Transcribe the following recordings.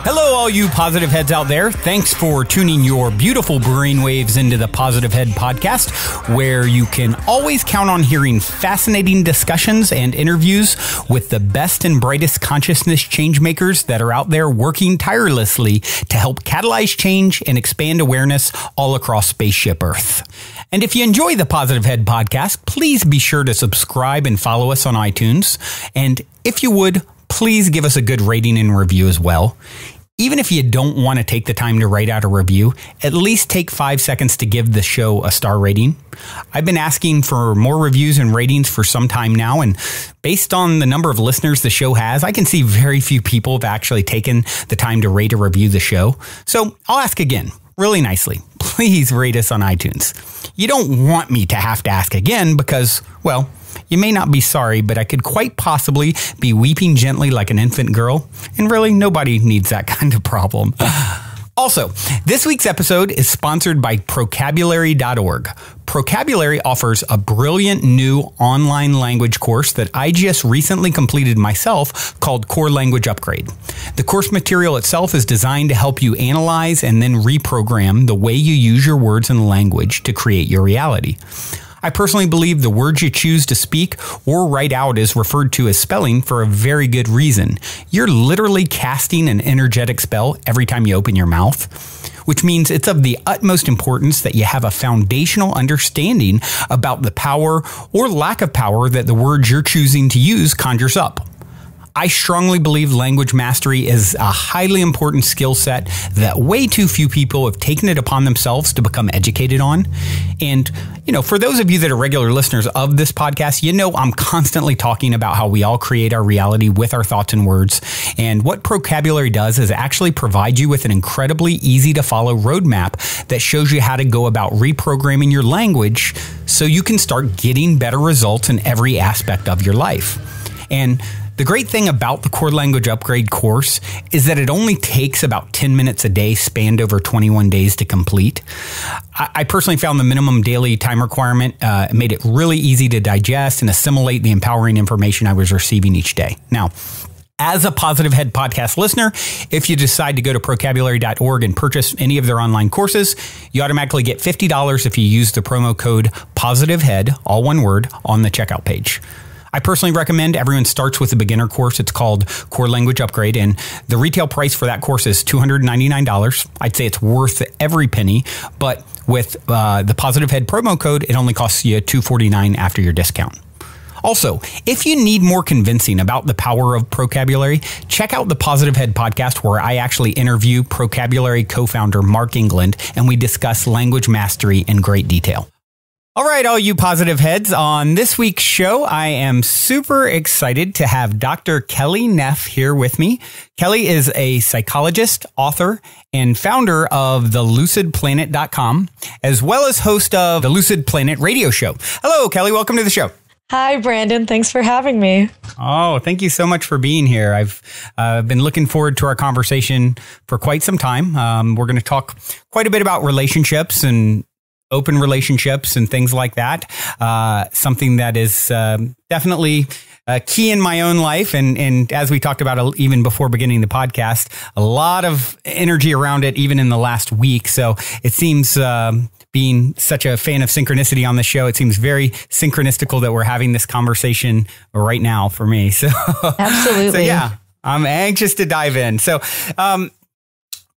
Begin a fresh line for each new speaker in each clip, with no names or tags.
Hello, all you positive heads out there. Thanks for tuning your beautiful brainwaves into the Positive Head podcast, where you can always count on hearing fascinating discussions and interviews with the best and brightest consciousness change makers that are out there working tirelessly to help catalyze change and expand awareness all across Spaceship Earth. And if you enjoy the Positive Head podcast, please be sure to subscribe and follow us on iTunes. And if you would, please give us a good rating and review as well. Even if you don't want to take the time to write out a review, at least take 5 seconds to give the show a star rating. I've been asking for more reviews and ratings for some time now, and based on the number of listeners the show has, I can see very few people have actually taken the time to rate or review the show. So I'll ask again, really nicely. Please rate us on iTunes. You don't want me to have to ask again because, well, you may not be sorry, but I could quite possibly be weeping gently like an infant girl, and really nobody needs that kind of problem. Also, this week's episode is sponsored by Procabulary.org. Procabulary offers a brilliant new online language course that I just recently completed myself called Core Language Upgrade. The course material itself is designed to help you analyze and then reprogram the way you use your words and language to create your reality. I personally believe the words you choose to speak or write out is referred to as spelling for a very good reason. You're literally casting an energetic spell every time you open your mouth, which means it's of the utmost importance that you have a foundational understanding about the power or lack of power that the words you're choosing to use conjures up. I strongly believe language mastery is a highly important skill set that way too few people have taken it upon themselves to become educated on. And, for those of you that are regular listeners of this podcast, I'm constantly talking about how we all create our reality with our thoughts and words. And what Procabulary does is actually provide you with an incredibly easy to follow roadmap that shows you how to go about reprogramming your language so you can start getting better results in every aspect of your life. And the great thing about the Core Language Upgrade course is that it only takes about 10 minutes a day spanned over 21 days to complete. I personally found the minimum daily time requirement made it really easy to digest and assimilate the empowering information I was receiving each day. Now, as a Positive Head podcast listener, if you decide to go to Procabulary.org and purchase any of their online courses, you automatically get $50 if you use the promo code POSITIVEHEAD, all one word, on the checkout page. I personally recommend everyone starts with a beginner course. It's called Core Language Upgrade, and the retail price for that course is $299. I'd say it's worth every penny, but with the Positive Head promo code, it only costs you $249 after your discount. Also, if you need more convincing about the power of Procabulary, check out the Positive Head podcast where I actually interview Procabulary co-founder Mark England, and we discuss language mastery in great detail. All right, all you positive heads, on this week's show, I am super excited to have Dr. Kelly Neff here with me. Kelly is a psychologist, author, and founder of thelucidplanet.com, as well as host of the Lucid Planet radio show. Hello, Kelly. Welcome to the show.
Hi, Brandon. Thanks for having me.
Oh, thank you so much for being here. I've been looking forward to our conversation for quite some time. We're going to talk quite a bit about relationships and open relationships and things like that. Something that is definitely key in my own life. And as we talked about even before beginning the podcast, a lot of energy around it, even in the last week. So it seems, being such a fan of synchronicity on the show, it seems very synchronistical that we're having this conversation right now for me. So
absolutely.
So yeah, I'm anxious to dive in. So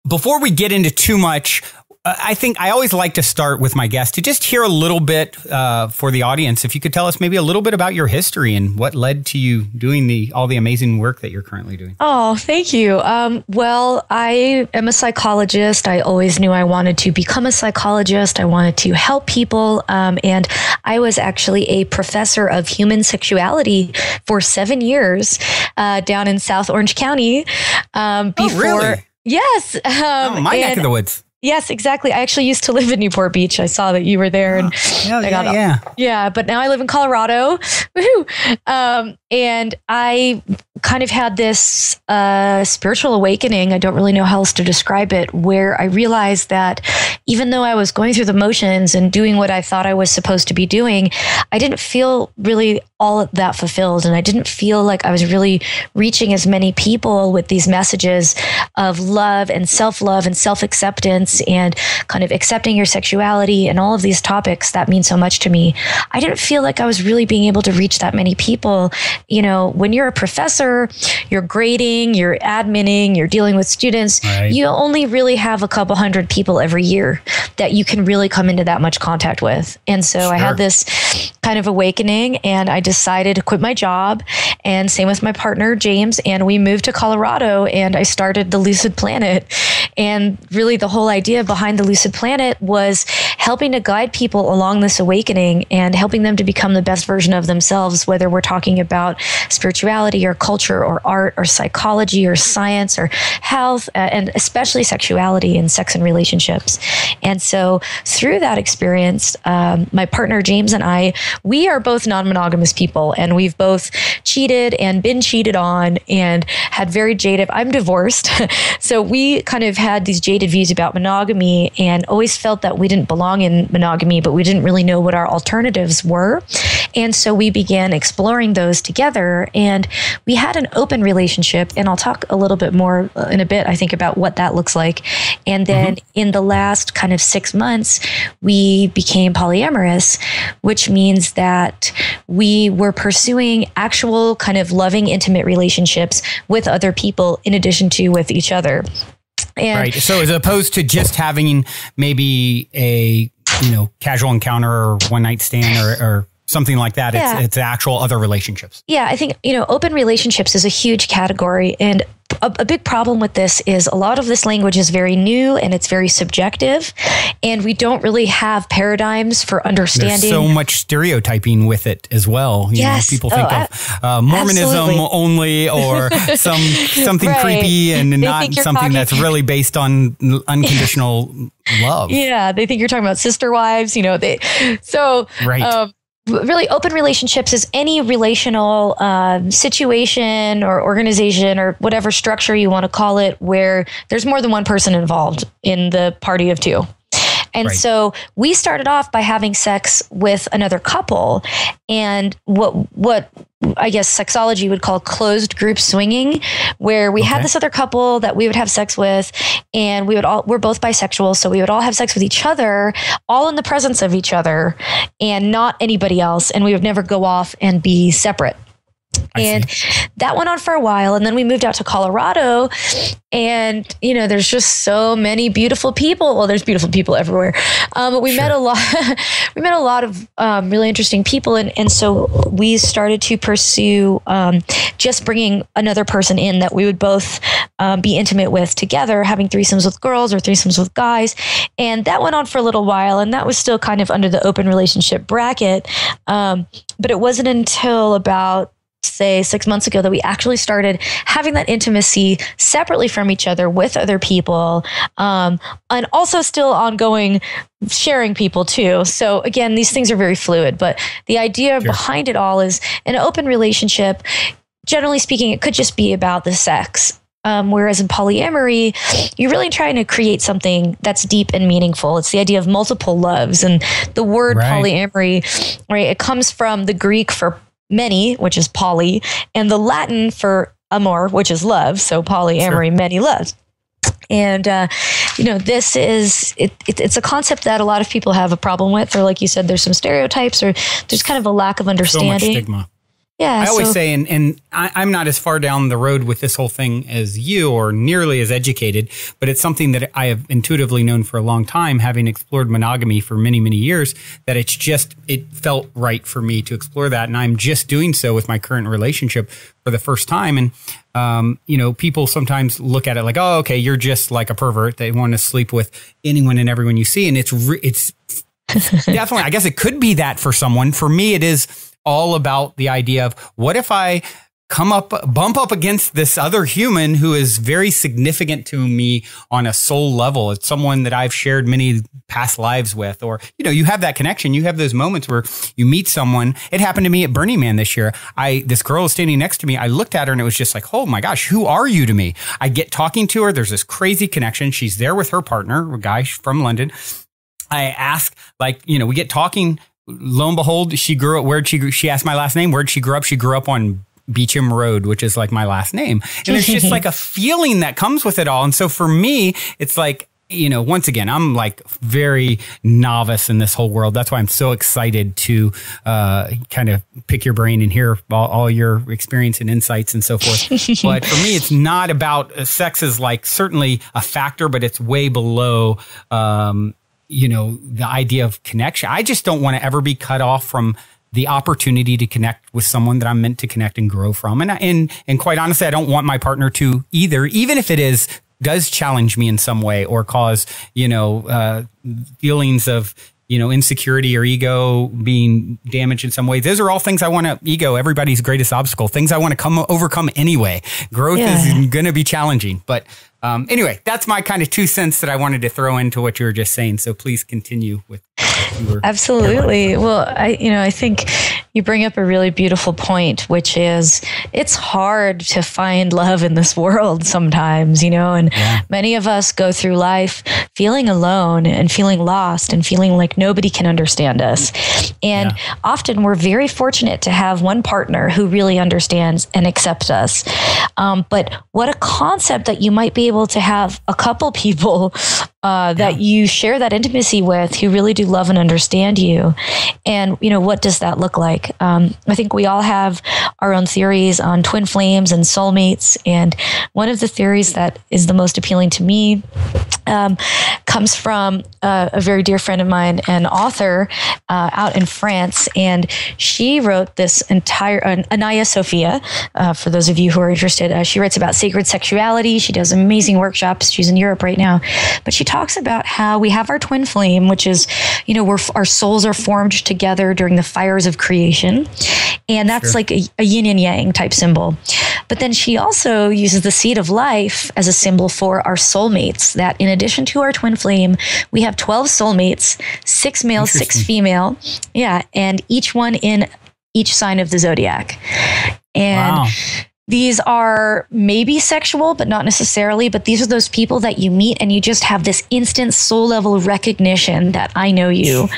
before we get into too much, I think I always like to start with my guest to just hear a little bit for the audience. If you could tell us maybe a little bit about your history and what led to you doing all the amazing work that you're currently doing.
Oh, thank you. Well, I am a psychologist. I always knew I wanted to become a psychologist. I wanted to help people. And I was actually a professor of human sexuality for 7 years down in South Orange County.
Oh, really?
Yes.
My neck of the woods.
Yes, exactly. I actually used to live in Newport Beach. I saw that you were there, and
yeah.
But now I live in Colorado. Woohoo! And I kind of had this spiritual awakening. I don't really know how else to describe it, where I realized that even though I was going through the motions and doing what I thought I was supposed to be doing, I didn't feel really all that fulfilled. And I didn't feel like I was really reaching as many people with these messages of love and self-acceptance and kind of accepting your sexuality and all of these topics that mean so much to me. I didn't feel like I was really being able to reach that many people. You know, when you're a professor, you're grading, you're adminning, you're dealing with students, right. You only really have a couple hundred people every year that you can really come into that much contact with. And so I had this kind of awakening, and I decided to quit my job, and same with my partner, James, and we moved to Colorado, and I started the Lucid Planet. And really the whole idea behind the Lucid Planet was helping to guide people along this awakening and helping them to become the best version of themselves, whether we're talking about spirituality or culture or art or psychology or science or health, and especially sexuality and sex and relationships. And so through that experience, my partner, James, and I, we are both non-monogamous people, and we've both cheated and been cheated on and had very jaded, I'm divorced. So we kind of had these jaded views about monogamy and always felt that we didn't belong in monogamy, but we didn't really know what our alternatives were. And so we began exploring those together, and we had an open relationship. And I'll talk a little bit more in a bit, I think, about what that looks like. And then in the last kind of 6 months, we became polyamorous, which means that we were pursuing actual kind of loving, intimate relationships with other people in addition to with each other. And
right. So as opposed to just having maybe a, casual encounter or one night stand or something like that, it's actual other relationships.
Yeah, I think, open relationships is a huge category. And a big problem with this is a lot of this language is very new and it's very subjective, and we don't really have paradigms for understanding.
There's so much stereotyping with it as well.
Yes.
People think of Mormonism absolutely. Only, or something right. creepy and not something that's really based on unconditional love.
Yeah, they think you're talking about sister wives. Right. Really, open relationships is any relational situation or organization or whatever structure you want to call it, where there's more than one person involved in the party of two. And right. So we started off by having sex with another couple, and what I guess sexology would call closed group swinging, where we had this other couple that we would have sex with, and we're both bisexual, so we would all have sex with each other, all in the presence of each other and not anybody else, and we would never go off and be separate. And that went on for a while. And then we moved out to Colorado, and, there's just so many beautiful people. Well, there's beautiful people everywhere. But we met a lot of really interesting people. And so we started to pursue just bringing another person in that we would both be intimate with together, having threesomes with girls or threesomes with guys. And that went on for a little while. And that was still kind of under the open relationship bracket. But it wasn't until about, say, 6 months ago that we actually started having that intimacy separately from each other with other people, and also still ongoing sharing people too. So again, these things are very fluid, but the idea behind it all is an open relationship. Generally speaking, it could just be about the sex. Whereas in polyamory, you're really trying to create something that's deep and meaningful. It's the idea of multiple loves, and the word polyamory, right? It comes from the Greek for many, which is poly, and the Latin for amor, which is love. So polyamory, many loves. And, this is, it's a concept that a lot of people have a problem with, or like you said, there's some stereotypes, or there's kind of a lack of understanding.
So much stigma.
Yeah.
I always say, and I'm not as far down the road with this whole thing as you, or nearly as educated, but it's something that I have intuitively known for a long time, having explored monogamy for many, many years, that it felt right for me to explore that. And I'm just doing so with my current relationship for the first time. And, people sometimes look at it like, oh, okay, you're just like a pervert. They want to sleep with anyone and everyone you see. And it's definitely, I guess it could be that for someone. For me, it is all about the idea of, what if I bump up against this other human who is very significant to me on a soul level. It's someone that I've shared many past lives with, or, you have that connection. You have those moments where you meet someone. It happened to me at Burning Man this year. This girl was standing next to me. I looked at her and it was just like, oh my gosh, who are you to me? I get talking to her. There's this crazy connection. She's there with her partner, a guy from London. I ask, we get talking. Lo and behold, she grew up. She asked my last name. Where'd she grow up? She grew up on Beecham Road, which is like my last name. And there's just like a feeling that comes with it all. And so for me, it's like, once again, I'm like very novice in this whole world. That's why I'm so excited to kind of pick your brain and hear all your experience and insights and so forth. But for me, it's not about sex is like certainly a factor, but it's way below, the idea of connection. I just don't want to ever be cut off from the opportunity to connect with someone that I'm meant to connect and grow from. And quite honestly, I don't want my partner to either, even if it does challenge me in some way or cause, feelings of, insecurity or ego being damaged in some way. Those are all things I want to everybody's greatest obstacle, things I want to overcome anyway. Growth is going to be challenging. But anyway, that's my kind of 2 cents that I wanted to throw into what you were just saying. So please continue with.
Absolutely. Well, I think you bring up a really beautiful point, which is it's hard to find love in this world sometimes, and many of us go through life feeling alone and feeling lost and feeling like nobody can understand us. And often we're very fortunate to have one partner who really understands and accepts us. But what a concept that you might be able to have a couple people that you share that intimacy with who really do love and understand you. And, what does that look like? I think we all have our own theories on twin flames and soulmates. And one of the theories that is the most appealing to me comes from a very dear friend of mine, an author out in France. And she wrote this entire, Anaya Sophia, for those of you who are interested. She writes about sacred sexuality. She does amazing workshops. She's in Europe right now. But she talks about how we have our twin flame, which is, where our souls are formed together during the fires of creation. And that's like a yin and yang type symbol. But then she also uses the seed of life as a symbol for our soulmates, that in addition to our twin flame, we have 12 soulmates, 6 male, 6 female. Yeah. And each one in each sign of the zodiac. And these are maybe sexual, but not necessarily. But these are those people that you meet and you just have this instant soul level recognition that I know you.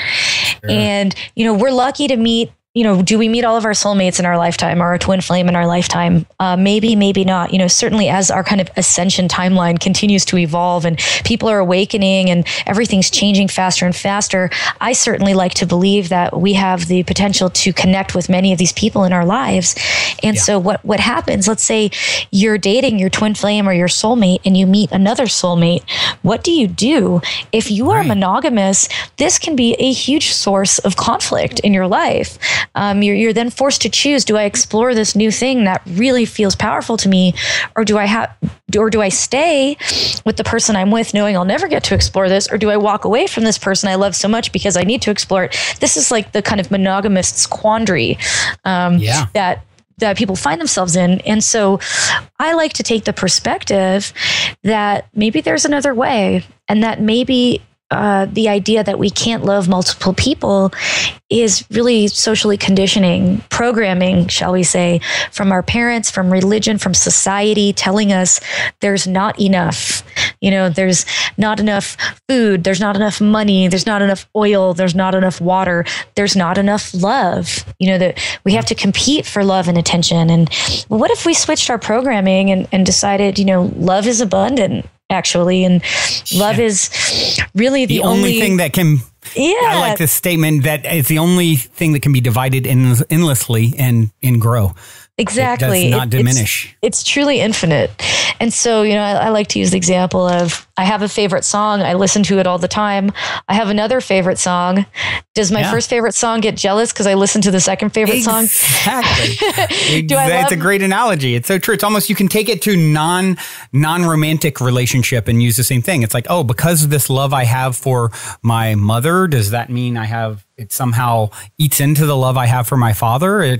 And, we're lucky to meet. Do we meet all of our soulmates in our lifetime or our twin flame in our lifetime? Maybe, maybe not. Certainly as our kind of ascension timeline continues to evolve and people are awakening and everything's changing faster and faster, I certainly like to believe that we have the potential to connect with many of these people in our lives. And so what happens, let's say you're dating your twin flame or your soulmate and you meet another soulmate. What do? If you are monogamous, this can be a huge source of conflict in your life. You're then forced to choose, do I explore this new thing that really feels powerful to me, or do I stay with the person I'm with knowing I'll never get to explore this, or do I walk away from this person I love so much because I need to explore it? This is like the kind of monogamist's quandary that people find themselves in. And so I like to take the perspective that maybe there's another way, and that maybe the idea that we can't love multiple people is really socially conditioning, programming, shall we say, from our parents, from religion, from society, telling us there's not enough. There's not enough food, there's not enough money, there's not enough oil, there's not enough water, there's not enough love. That we have to compete for love and attention. And what if we switched our programming and decided, love is abundant, actually, and love is really the only
thing that can. I like this statement that it's the only thing that can be divided endlessly and grow.
Exactly.
It does not diminish.
It's truly infinite. And so, I like to use the example of I have a favorite song. I listen to it all the time. I have another favorite song. Does my first favorite song get jealous because I listen to the second favorite song?
Exactly. It's a great analogy. It's so true. It's almost, you can take it to non-romantic relationship and use the same thing. It's like, oh, because of this love I have for my mother, does that mean it somehow eats into the love I have for my father?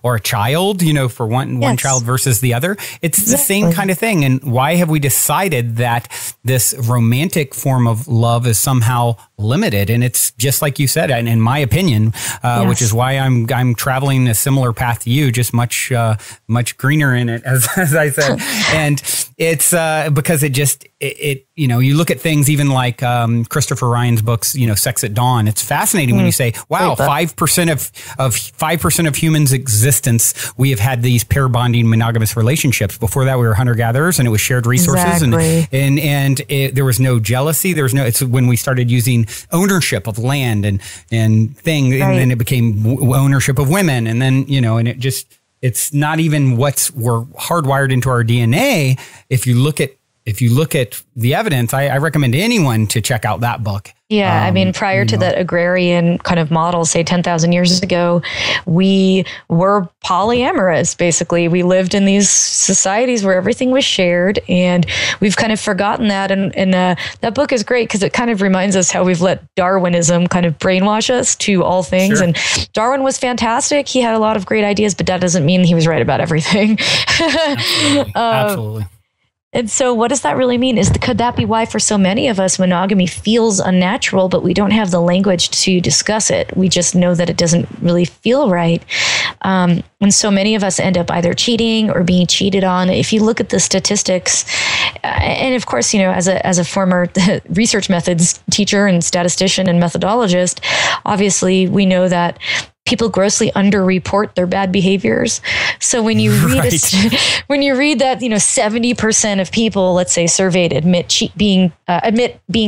Or a child, for one child versus the other. It's the same kind of thing. And why have we decided that this romantic form of love is somehow limited? And it's just like you said, and in my opinion, which is why I'm traveling a similar path to you, just much greener in it, as I said. And it's because you look at things even like Christopher Ryan's books, Sex at Dawn. It's fascinating when you say, wow, 5% of humans' existence, we have had these pair bonding monogamous relationships. Before that, we were hunter-gatherers, and it was shared resources, and there was no jealousy. There was no. It's when we started using ownership of land and thing, and then it became ownership of women, and then and it just, it's not even we're hardwired into our DNA. If you look at the evidence, I recommend anyone to check out that book.
Yeah, I mean, prior to that agrarian kind of model, say 10,000 years ago, we were polyamorous, basically. We lived in these societies where everything was shared, and we've kind of forgotten that. And that book is great because it kind of reminds us how we've let Darwinism kind of brainwash us to all things. Sure. And Darwin was fantastic. He had a lot of great ideas, but that doesn't mean he was right about everything.
Absolutely. Absolutely.
And so what does that really mean? Could that be why for so many of us monogamy feels unnatural, but we don't have the language to discuss it? We just know that it doesn't really feel right. And so many of us end up either cheating or being cheated on. If you look at the statistics, and of course, as a former research methods teacher and statistician and methodologist, obviously we know that people grossly underreport their bad behaviors. So when you read that, 70% of people, let's say surveyed, admit being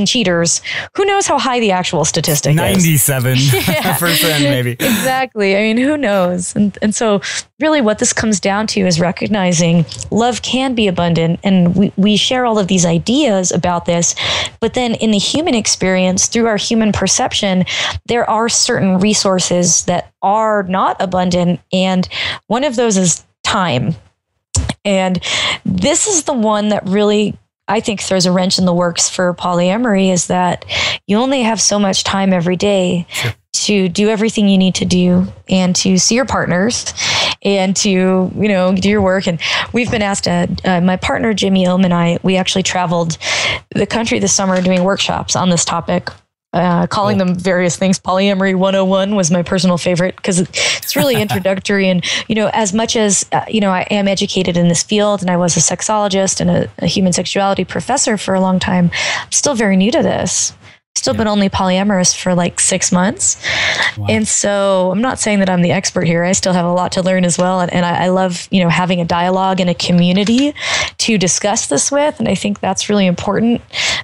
cheaters, who knows how high the actual statistic is?
97% maybe.
Exactly. I mean, who knows? And so really what this comes down to is recognizing love can be abundant, and we share all of these ideas about this, but then in the human experience, through our human perception, there are certain resources that are not abundant, and one of those is time. And this is the one that really, I think, throws a wrench in the works for polyamory, is that you only have so much time every day to do everything you need to do, and to see your partners, and to, do your work. And we've been asked, my partner, Jimmy Ohm, and I, we actually traveled the country this summer doing workshops on this topic. Calling them various things. Polyamory 101 was my personal favorite because it's really introductory. And, as much as, I am educated in this field, and I was a sexologist and a human sexuality professor for a long time, I'm still very new to this. Still been only polyamorous for like 6 months. Wow. And so I'm not saying that I'm the expert here. I still have a lot to learn as well. And I love, having a dialogue and a community to discuss this with. And I think that's really important.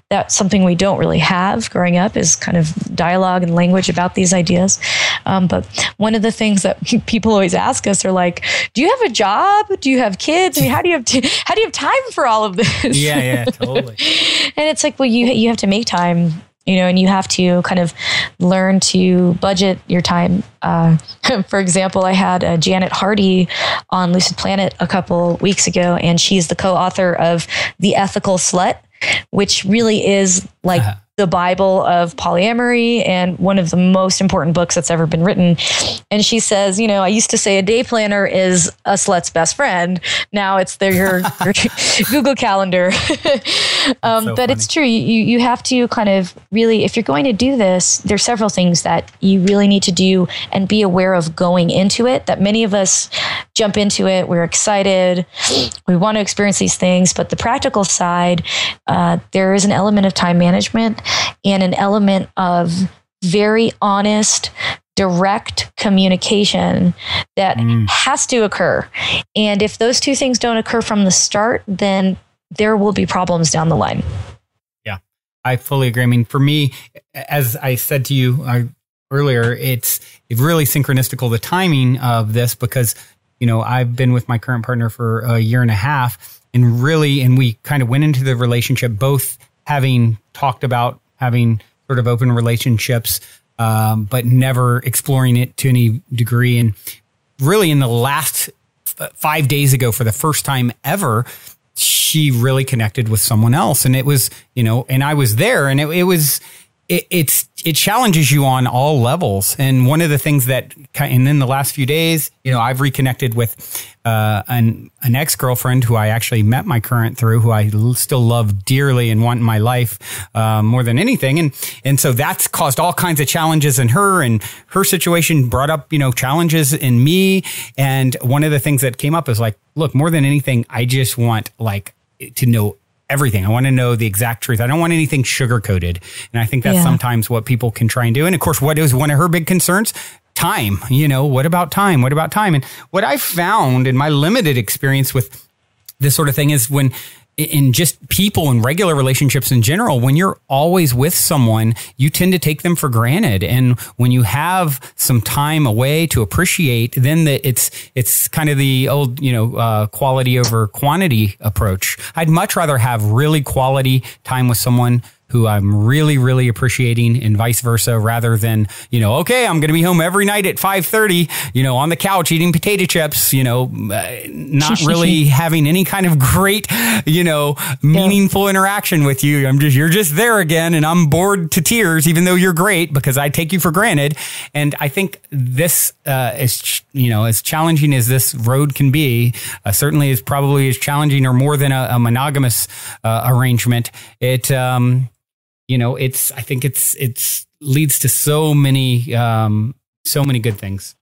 That's something we don't really have growing up, is kind of dialogue and language about these ideas. But one of the things that people always ask us are like, do you have a job? Do you have kids? I mean, how do you have time for all of this?
Yeah, totally.
And it's like, well, you have to make time. And you have to kind of learn to budget your time. For example, I had Janet Hardy on Lucid Planet a couple weeks ago, and she's the co-author of The Ethical Slut, which really is like the Bible of polyamory and one of the most important books that's ever been written. And she says, I used to say a day planner is a slut's best friend. Now it's your Google Calendar. But it's true. You have to kind of really, if you're going to do this, there's several things that you really need to do and be aware of going into it, that many of us jump into it. We're excited. We want to experience these things. But the practical side, there is an element of time management and an element of very honest, direct communication that has to occur. And if those two things don't occur from the start, then there will be problems down the line.
Yeah, I fully agree. I mean, for me, as I said to you earlier, it's really synchronistical, the timing of this, because, I've been with my current partner for a year and a half, and we kind of went into the relationship both having talked about having sort of open relationships, but never exploring it to any degree. And really in the last 5 days ago, for the first time ever, she really connected with someone else. And it was, and I was there, and it challenges you on all levels. And one of the things and in the last few days, I've reconnected with an ex-girlfriend who I actually met my current through, who I still love dearly and want in my life more than anything. And so that's caused all kinds of challenges in her, and her situation brought up, challenges in me. And one of the things that came up is like, look, more than anything, I just want to know everything. I want to know the exact truth. I don't want anything sugar-coated. And I think that's sometimes what people can try and do. And of course, what is one of her big concerns? Time. What about time? What about time? And what I found in my limited experience with this sort of thing is when in just people and regular relationships in general, when you're always with someone, you tend to take them for granted. And when you have some time away to appreciate, then it's kind of the old, quality over quantity approach. I'd much rather have really quality time with someone who I'm really, really appreciating, and vice versa, rather than, okay, I'm going to be home every night at 5:30, on the couch eating potato chips, not really having any kind of great, meaningful interaction with you. You're just there again, and I'm bored to tears, even though you're great, because I take you for granted. And I think this is, as challenging as this road can be, certainly is probably as challenging or more than a monogamous arrangement. I think it's leads to so many good things.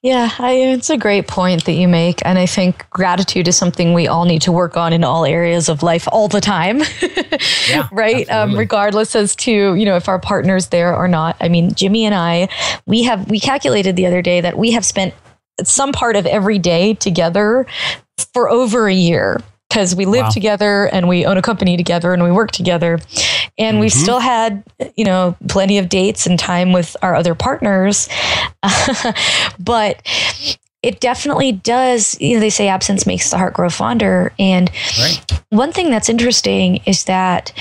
Yeah, it's a great point that you make. And I think gratitude is something we all need to work on in all areas of life all the time, right? Regardless as to, if our partner's there or not. I mean, Jimmy and I, we calculated the other day that we have spent some part of every day together for over a year, because we live together and we own a company together and we work together. And we've still had, plenty of dates and time with our other partners. But it definitely does, they say absence makes the heart grow fonder. And one thing that's interesting is that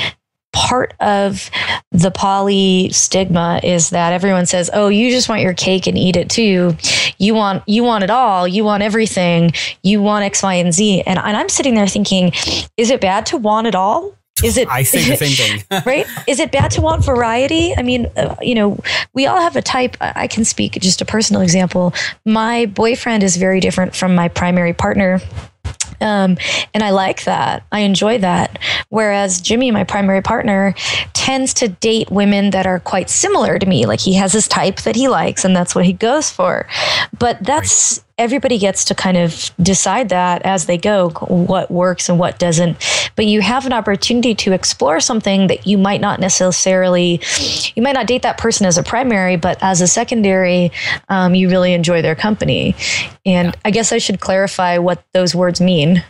part of the poly stigma is that everyone says, oh, you just want your cake and eat it too. You want it all. You want everything. You want X, Y, and Z. And I'm sitting there thinking, is it bad to want it all? I say the same thing. Right? Is it bad to want variety? I mean, we all have a type. I can speak just a personal example. My boyfriend is very different from my primary partner. And I like that. I enjoy that. Whereas Jimmy, my primary partner, tends to date women that are quite similar to me. Like, he has his type that he likes, and that's what he goes for. But that's everybody gets to kind of decide that as they go, what works and what doesn't. But you have an opportunity to explore something that you might not necessarily, you might not date that person as a primary, but as a secondary, you really enjoy their company. And I guess I should clarify what those words mean.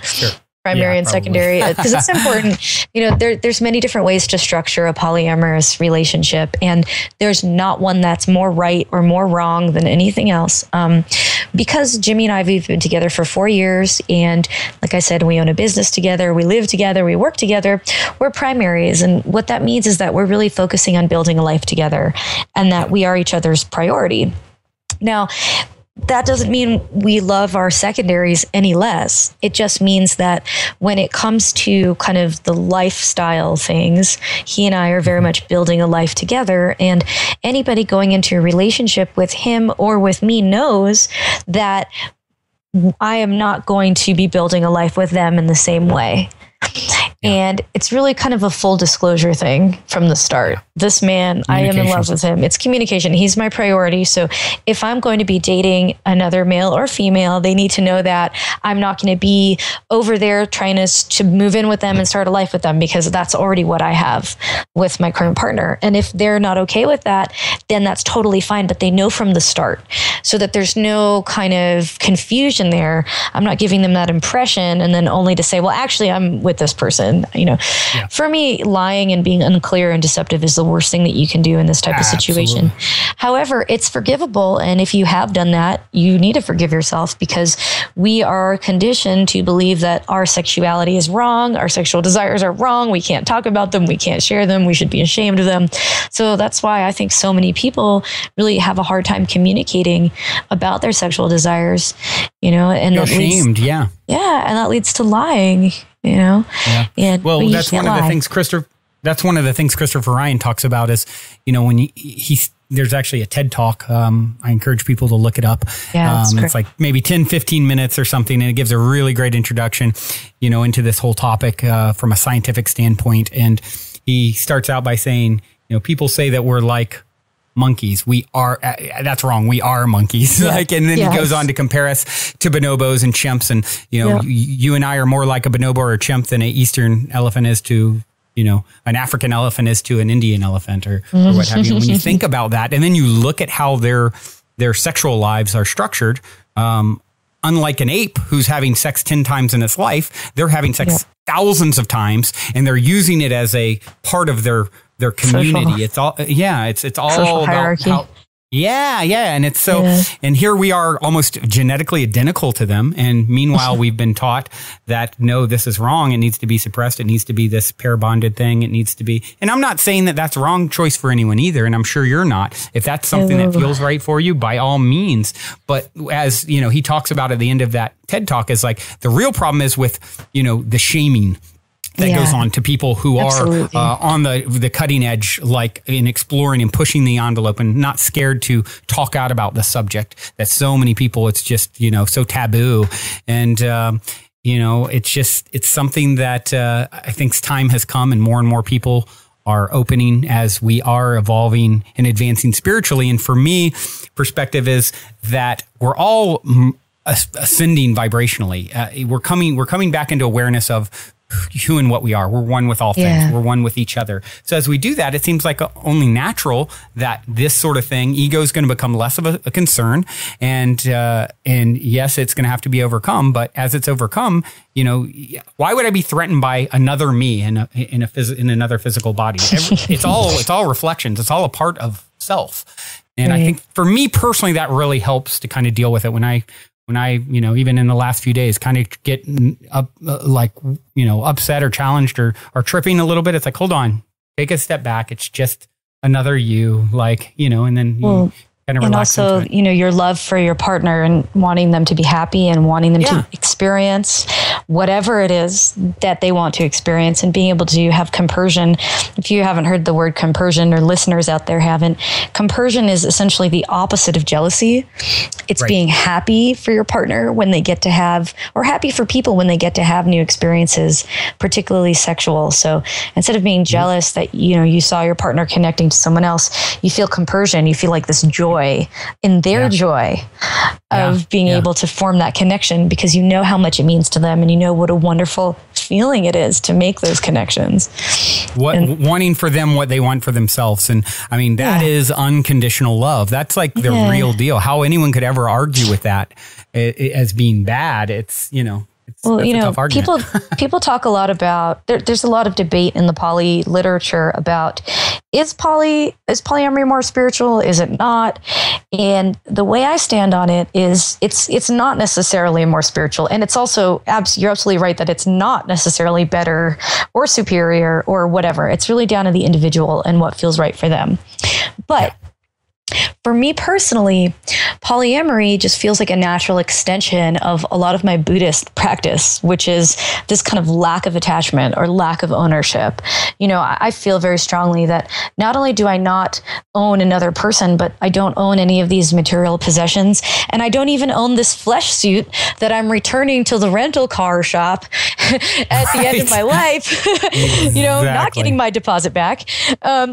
Sure. Primary and secondary, because it's important. There's many different ways to structure a polyamorous relationship, and there's not one that's more right or more wrong than anything else. Because Jimmy and I, we've been together for 4 years, and like I said, we own a business together, we live together, we work together, we're primaries. And what that means is that we're really focusing on building a life together, and that we are each other's priority. Now, that doesn't mean we love our secondaries any less. It just means that when it comes to kind of the lifestyle things, he and I are very much building a life together. And anybody going into a relationship with him or with me knows that I am not going to be building a life with them in the same way. And it's really kind of a full disclosure thing from the start. This man, I am in love with him. It's communication. He's my priority. So if I'm going to be dating another male or female, they need to know that I'm not going to be over there trying to move in with them and start a life with them, because that's already what I have with my current partner. And if they're not okay with that, then that's totally fine. But they know from the start, so that there's no kind of confusion there. I'm not giving them that impression and then only to say, well, actually, I'm with this person. And, for me, lying and being unclear and deceptive is the worst thing that you can do in this type of situation. However, it's forgivable. And if you have done that, you need to forgive yourself, because we are conditioned to believe that our sexuality is wrong. Our sexual desires are wrong. We can't talk about them. We can't share them. We should be ashamed of them. So that's why I think so many people really have a hard time communicating about their sexual desires, and
you're ashamed. Yeah.
And that leads to lying, And
that's one of the things Christopher Ryan talks about is, when there's actually a TED Talk. I encourage people to look it up.
Yeah,
it's like maybe 10, 15 minutes or something. And it gives a really great introduction, into this whole topic from a scientific standpoint. And he starts out by saying, people say that we're like monkeys. We are, that's wrong. We are monkeys. Yeah. And then he goes on to compare us to bonobos and chimps. And, you and I are more like a bonobo or a chimp than an Eastern elephant is to, an African elephant is to an Indian elephant or what have you. When you think about that, and then you look at how their sexual lives are structured, unlike an ape who's having sex 10 times in its life, they're having sex thousands of times, and they're using it as a part of their community. It's all, it's all
social
about
hierarchy.
And it's so, and here we are almost genetically identical to them. And meanwhile, we've been taught that, no, this is wrong. It needs to be suppressed. It needs to be this pair bonded thing. It needs to be, and I'm not saying that that's a wrong choice for anyone either. And I'm sure you're not. If that's something that feels right for you, by all means. But as, he talks about at the end of that TED Talk is like, the real problem is with, the shaming that goes on to people who are on the cutting edge, like in exploring and pushing the envelope and not scared to talk out about the subject that so many people, it's just, so taboo. And, it's something that I think time has come and more people are opening as we are evolving and advancing spiritually. And for me, perspective is that we're all ascending vibrationally. We're coming back into awareness of who and what we are. We're one with all things. Yeah. We're one with each other. So as we do that, it seems like only natural that this sort of thing, ego is going to become less of a concern. And yes, it's going to have to be overcome. But as it's overcome, why would I be threatened by another me in another physical body? It's all reflections. It's all a part of self. And I think for me personally, that really helps to kind of deal with it when I, even in the last few days, kind of get upset or challenged or tripping a little bit. It's like, hold on, take a step back. It's just another you, and then you kind of relax. And also,
your love for your partner and wanting them to be happy and wanting them to experience whatever it is that they want to experience, and being able to have compersion. If you haven't heard the word compersion, or listeners out there haven't, compersion is essentially the opposite of jealousy. It's being happy for your partner when they get to have, or happy for people when they get to have new experiences, particularly sexual. So instead of being jealous that, you saw your partner connecting to someone else, you feel compersion. You feel like this joy in their joy of being able to form that connection, because you know how much it means to them, and you know what a wonderful feeling it is to make those connections.
Wanting for them what they want for themselves. And I mean, that is unconditional love. That's like the real deal. How anyone could ever argue with that as being bad, it's, people talk a lot about, there's a lot of debate in the poly literature about, is polyamory more spiritual? Is it not? And the way I stand on it is it's not necessarily more spiritual. And it's also, you're absolutely right that it's not necessarily better or superior or whatever. It's really down to the individual and what feels right for them. But for me personally, polyamory just feels like a natural extension of a lot of my Buddhist practice, which is this kind of lack of attachment or lack of ownership. I feel very strongly that not only do I not own another person, but I don't own any of these material possessions. And I don't even own this flesh suit that I'm returning to the rental car shop at the end of my life, not getting my deposit back. So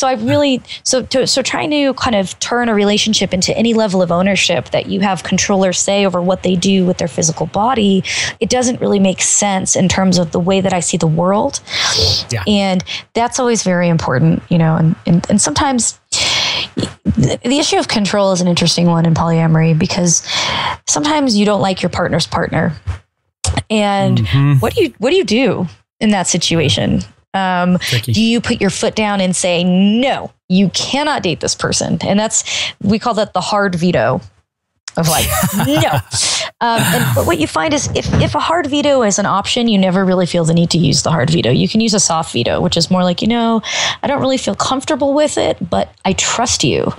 I really, so trying to kind of turn a relationship into any level of ownership that you have control or say over what they do with their physical body, it doesn't really make sense in terms of the way that I see the world. Yeah. And that's always very important, and sometimes the issue of control is an interesting one in polyamory, because sometimes you don't like your partner's partner.
And what do you do in that situation? Do you put your foot down and say, no, you cannot date this person? And we call that the hard veto of like, no. But what you find is if a hard veto is an option, you never really feel the need to use the hard veto. You can use a soft veto, which is more like, I don't really feel comfortable with it, but I trust you.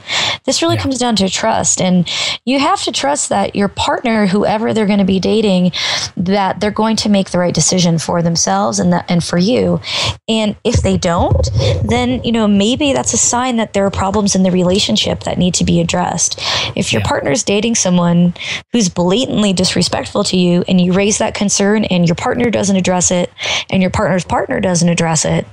This really comes down to trust. And you have to trust that your partner, whoever they're going to be dating, that they're going to make the right decision for themselves and for you. And if they don't, then, maybe that's a sign that there are problems in the relationship that need to be addressed. If your partner's dating someone who's blatantly disrespectful to you and you raise that concern and your partner doesn't address it and your partner's partner doesn't address it,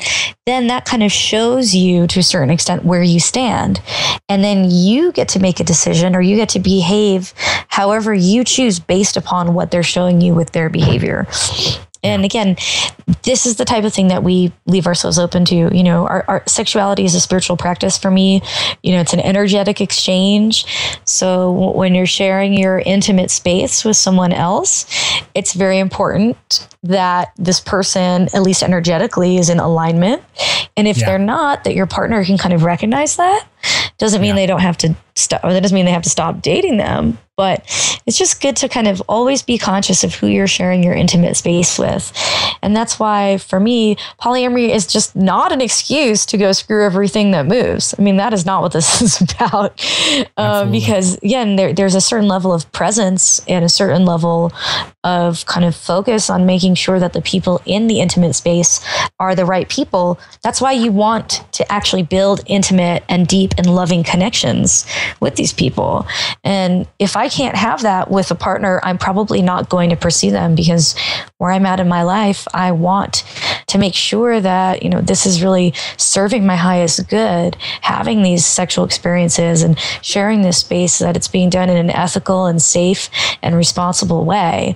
then that kind of shows you to a certain extent where you stand. And then you get to make a decision, or you get to behave however you choose based upon what they're showing you with their behavior. And again, this is the type of thing that we leave ourselves open to. Our sexuality is a spiritual practice for me. It's an energetic exchange. So when you're sharing your intimate space with someone else, it's very important that this person, at least energetically, is in alignment. And if they're not, that your partner can kind of recognize that. Doesn't mean they don't have to stop, or that doesn't mean they have to stop dating them. But it's just good to kind of always be conscious of who you're sharing your intimate space with. And that's why, for me, polyamory is just not an excuse to go screw everything that moves. I mean, that is not what this is about. Because, again, there's a certain level of presence and a certain level of kind of focus on making sure that the people in the intimate space are the right people. That's why you want to actually build intimate and deep and loving connections with these people. And if I can't have that with a partner, I'm probably not going to pursue them, because where I'm at in my life, I want to make sure that, this is really serving my highest good, having these sexual experiences and sharing this space, that it's being done in an ethical and safe and responsible way.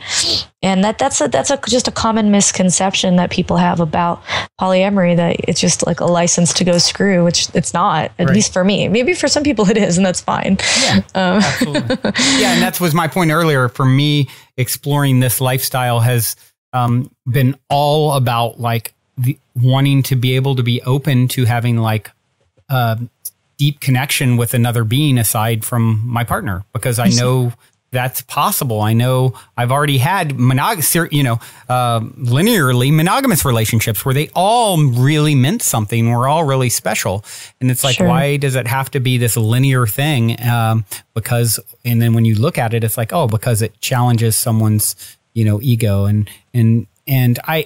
And that's just a common misconception that people have about polyamory, that it's just like a license to go screw, which it's not, at least for me. Maybe for some people it is, and that's fine.
Yeah, absolutely. Yeah, and that was my point earlier. For me, exploring this lifestyle has been all about like wanting to be able to be open to having like deep connection with another being aside from my partner, because I know that's possible. I know I've already had linearly monogamous relationships where they all really meant something. We're all really special. And it's like, why does it have to be this linear thing? Because, and then when you look at it, it's like, because it challenges someone's, ego. And I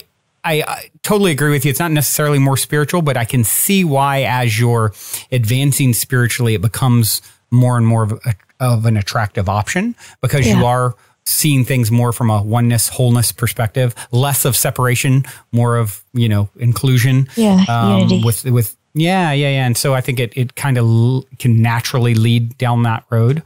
totally agree with you. It's not necessarily more spiritual, but I can see why, as you're advancing spiritually, it becomes more and more of an attractive option, because you are seeing things more from a oneness, wholeness perspective, less of separation, more of, inclusion. Unity. And so I think it kind of can naturally lead down that road.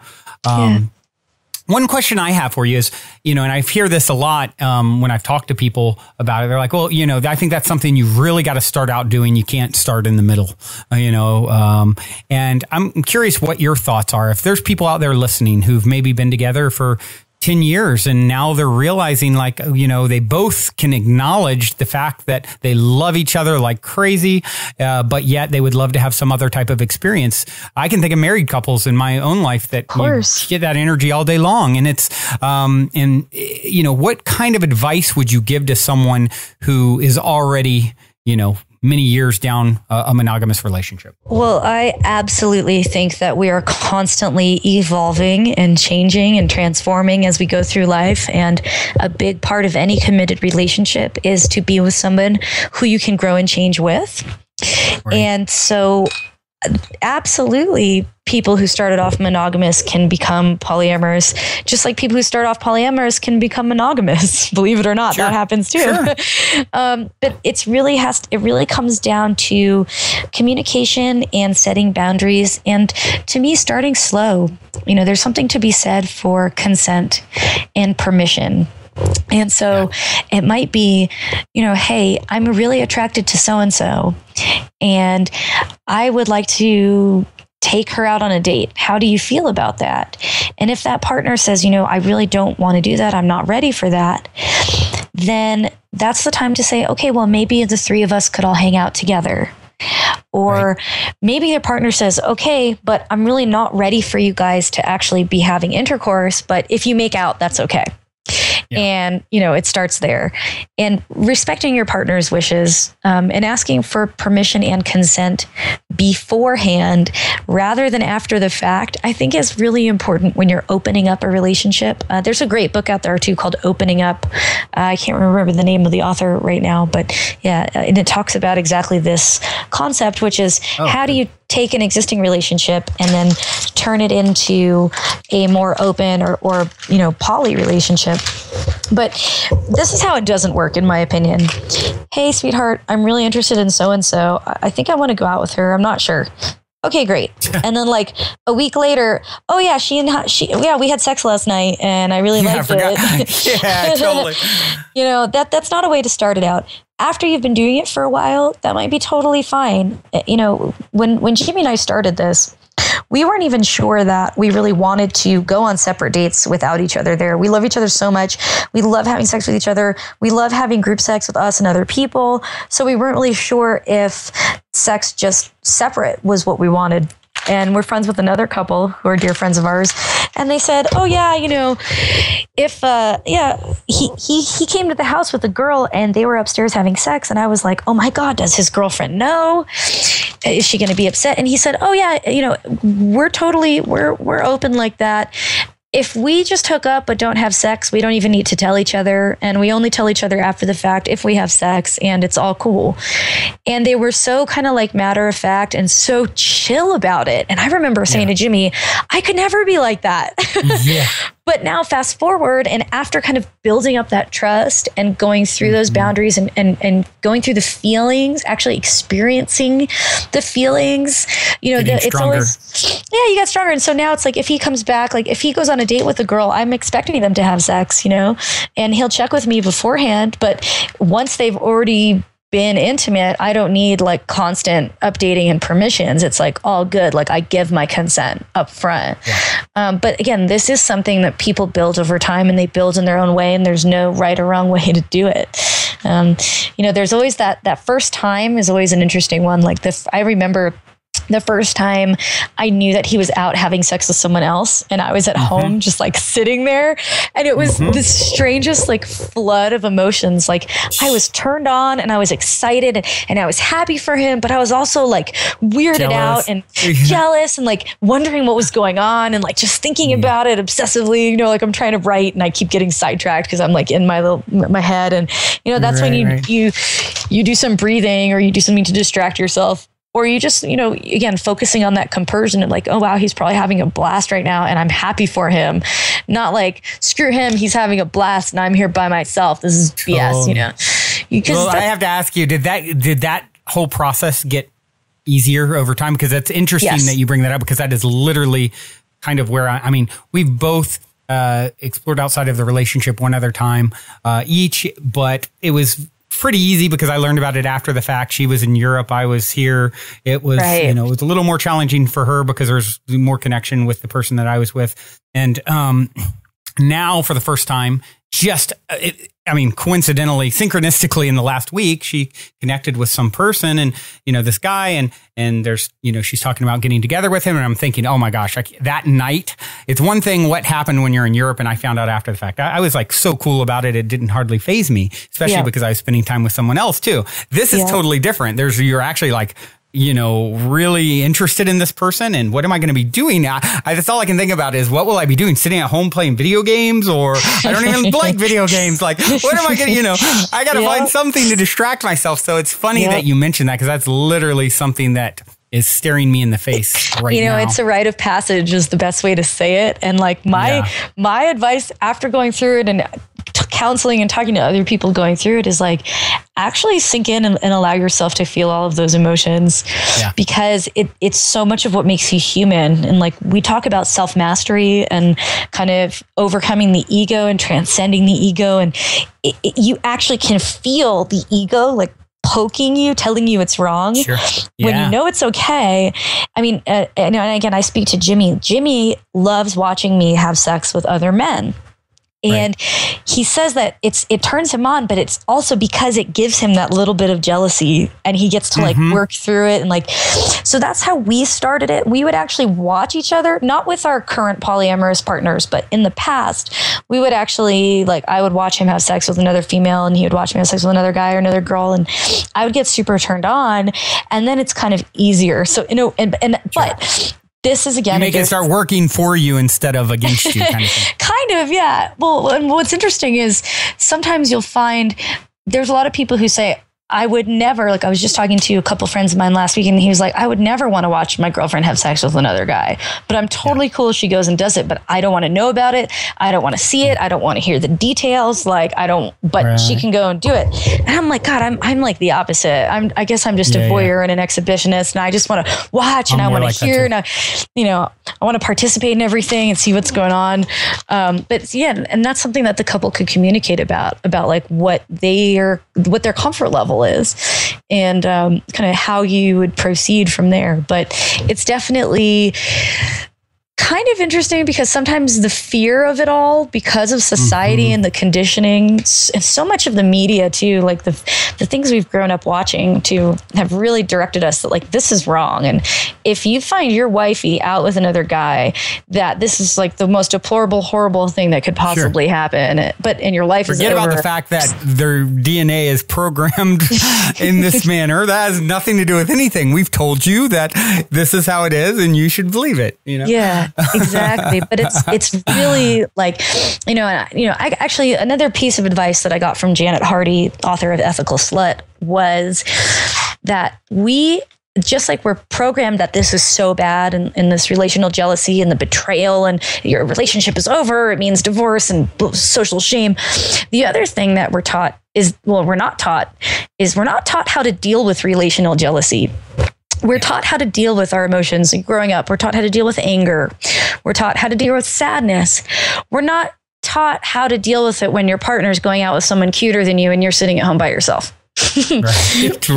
One question I have for you is, and I hear this a lot when I've talked to people about it. They're like, well, I think that's something you've really got to start out doing. You can't start in the middle, and I'm curious what your thoughts are. If there's people out there listening who've maybe been together for 10 years and now they're realizing like, they both can acknowledge the fact that they love each other like crazy, but yet they would love to have some other type of experience. I can think of married couples in my own life that you get that energy all day long. And it's, what kind of advice would you give to someone who is already, many years down a monogamous relationship?
Well, I absolutely think that we are constantly evolving and changing and transforming as we go through life. And a big part of any committed relationship is to be with someone who you can grow and change with. And so absolutely, people who started off monogamous can become polyamorous, just like people who start off polyamorous can become monogamous. Believe it or not, that happens too. But it really comes down to communication and setting boundaries. And to me, starting slow. There's something to be said for consent and permission. And so it might be, hey, I'm really attracted to so-and-so, and I would like to take her out on a date. How do you feel about that? And if that partner says, I really don't want to do that, I'm not ready for that, then that's the time to say, okay, well, maybe the three of us could all hang out together. Or maybe their partner says, okay, but I'm really not ready for you guys to actually be having intercourse. But if you make out, that's okay. Yeah. And, it starts there. And respecting your partner's wishes and asking for permission and consent beforehand rather than after the fact, I think is really important when you're opening up a relationship. There's a great book out there too called Opening Up. I can't remember the name of the author right now, but yeah, and it talks about exactly this concept, which is how do you take an existing relationship and then turn it into a more open or poly relationship. But this is how it doesn't work, in my opinion. Hey, sweetheart, I'm really interested in so-and-so. I think I want to go out with her. I'm not sure. Okay, great. And then like a week later, oh yeah, we had sex last night and I really liked it.
Yeah, totally.
That's not a way to start it out. After you've been doing it for a while, that might be totally fine. When Jimmy and I started this, we weren't even sure that we really wanted to go on separate dates without each other there. We love each other so much. We love having sex with each other. We love having group sex with us and other people. So we weren't really sure if sex just separate was what we wanted. And we're friends with another couple who are dear friends of ours. And they said, oh yeah, if, he came to the house with a girl and they were upstairs having sex. And I was like, oh my God, does his girlfriend know? Is she going to be upset? And he said, oh yeah, we're open like that. If we just hook up but don't have sex, we don't even need to tell each other. And we only tell each other after the fact if we have sex, and it's all cool. And they were so kind of like matter of fact and so chill about it. And I remember saying to Jimmy, I could never be like that. Yeah. But now fast forward, and after kind of building up that trust and going through those boundaries and going through the feelings, actually experiencing the feelings, it's always, you get stronger. And so now it's like, if he comes back, like if he goes on a date with a girl, I'm expecting them to have sex, and he'll check with me beforehand. But once they've already been intimate, I don't need like constant updating and permissions. It's like all good. Like I give my consent up front. Yeah. But again, this is something that people build over time, and they build in their own way, and there's no right or wrong way to do it. There's always that first time is always an interesting one. Like I remember the first time I knew that he was out having sex with someone else, and I was at home just like sitting there, and it was the strangest like flood of emotions. Like I was turned on and I was excited and I was happy for him, but I was also like weirded out and jealous and like wondering what was going on and like just thinking about it obsessively, like I'm trying to write and I keep getting sidetracked because I'm like in my head. And that's when you do some breathing or you do something to distract yourself. Or you just, again, focusing on that compersion and like, oh, wow, he's probably having a blast right now and I'm happy for him. Not like, screw him, he's having a blast and I'm here by myself. This is BS,
Well, I have to ask you, did that whole process get easier over time? Because that's interesting that you bring that up, because that is literally kind of where we've both explored outside of the relationship one other time each, but it was pretty easy because I learned about it after the fact. She was in Europe. I was here. It was, it was a little more challenging for her because there's more connection with the person that I was with. And now for the first time, coincidentally, synchronistically in the last week, she connected with some person and, this guy and there's, she's talking about getting together with him. And I'm thinking, oh my gosh, that night, it's one thing what happened when you're in Europe. And I found out after the fact, I was like so cool about it. It didn't hardly faze me, especially because I was spending time with someone else too. This is totally different. You're actually like, really interested in this person, and what am I going to be doing now? That's all I can think about is what will I be doing? Sitting at home playing video games, or I don't even like video games. Like, what am I going to, I got to find something to distract myself. So it's funny that you mentioned that, because that's literally something that is staring me in the face right now.
It's a rite of passage is the best way to say it. And like my advice after going through it and counseling and talking to other people going through it is like, actually sink in and allow yourself to feel all of those emotions, because it's so much of what makes you human. And like we talk about self-mastery and kind of overcoming the ego and transcending the ego. And you actually can feel the ego like poking you, telling you it's wrong when you know it's okay. And again, I speak to Jimmy. Jimmy loves watching me have sex with other men. And he says that it turns him on, but it's also because it gives him that little bit of jealousy, and he gets to like work through it. And like, so that's how we started it. We would actually watch each other, not with our current polyamorous partners, but in the past, we would actually, like, I would watch him have sex with another female, and he would watch me have sex with another guy or another girl. And I would get super turned on, and then it's kind of easier. So, you know, but this is, again,
you make it start working for you instead of against you, kind of thing.
Kind of, yeah. Well, and what's interesting is sometimes you'll find there's a lot of people who say, I would never, like I was just talking to a couple friends of mine last week, and he was like, I would never want to watch my girlfriend have sex with another guy, but I'm totally cool if she goes and does it, but I don't want to know about it. I don't want to see it. I don't want to hear the details. Like, I don't, but she can go and do it. And I'm like, God, I'm like the opposite. I guess I'm just a voyeur and an exhibitionist, and I just want to watch, and I want to hear, and I want to participate in everything and see what's going on. But yeah, and that's something that the couple could communicate about like what their comfort level is, and kind of how you would proceed from there. But it's definitely kind of interesting because sometimes the fear of it all, because of society and the conditioning, and so much of the media too, like the things we've grown up watching to have really directed us that like, this is wrong. And if you find your wifey out with another guy, that this is like the most deplorable, horrible thing that could possibly happen. But in your life,
forget about the fact that their DNA is programmed in this manner. That has nothing to do with anything. We've told you that this is how it is, and you should believe it. You know?
Yeah. Exactly. But it's really like, I actually, another piece of advice that I got from Janet Hardy, author of Ethical Slut, was that just like we're programmed that this is so bad, and this relational jealousy and the betrayal and your relationship is over, it means divorce and social shame. The other thing that we're not taught how to deal with relational jealousy. We're taught how to deal with our emotions growing up. We're taught how to deal with anger. We're taught how to deal with sadness. We're not taught how to deal with it when your partner's going out with someone cuter than you and you're sitting at home by yourself. Right.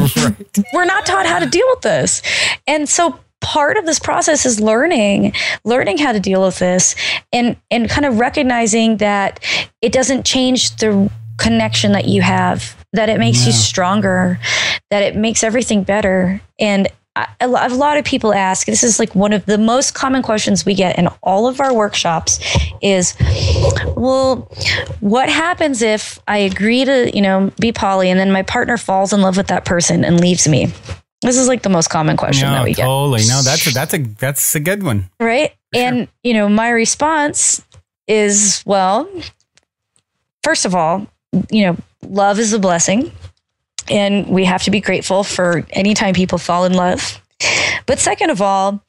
We're not taught how to deal with this. And so part of this process is learning how to deal with this, and kind of recognizing that it doesn't change the connection that you have, that it makes you stronger, that it makes everything better. And a lot of people ask, this is like one of the most common questions we get in all of our workshops is, well, what happens if I agree to, be poly, and then my partner falls in love with that person and leaves me? This is like the most common question that we get.
Totally. No, that's a good one.
Right. And, my response is, well, first of all, love is a blessing, and we have to be grateful for any time people fall in love. But second of all,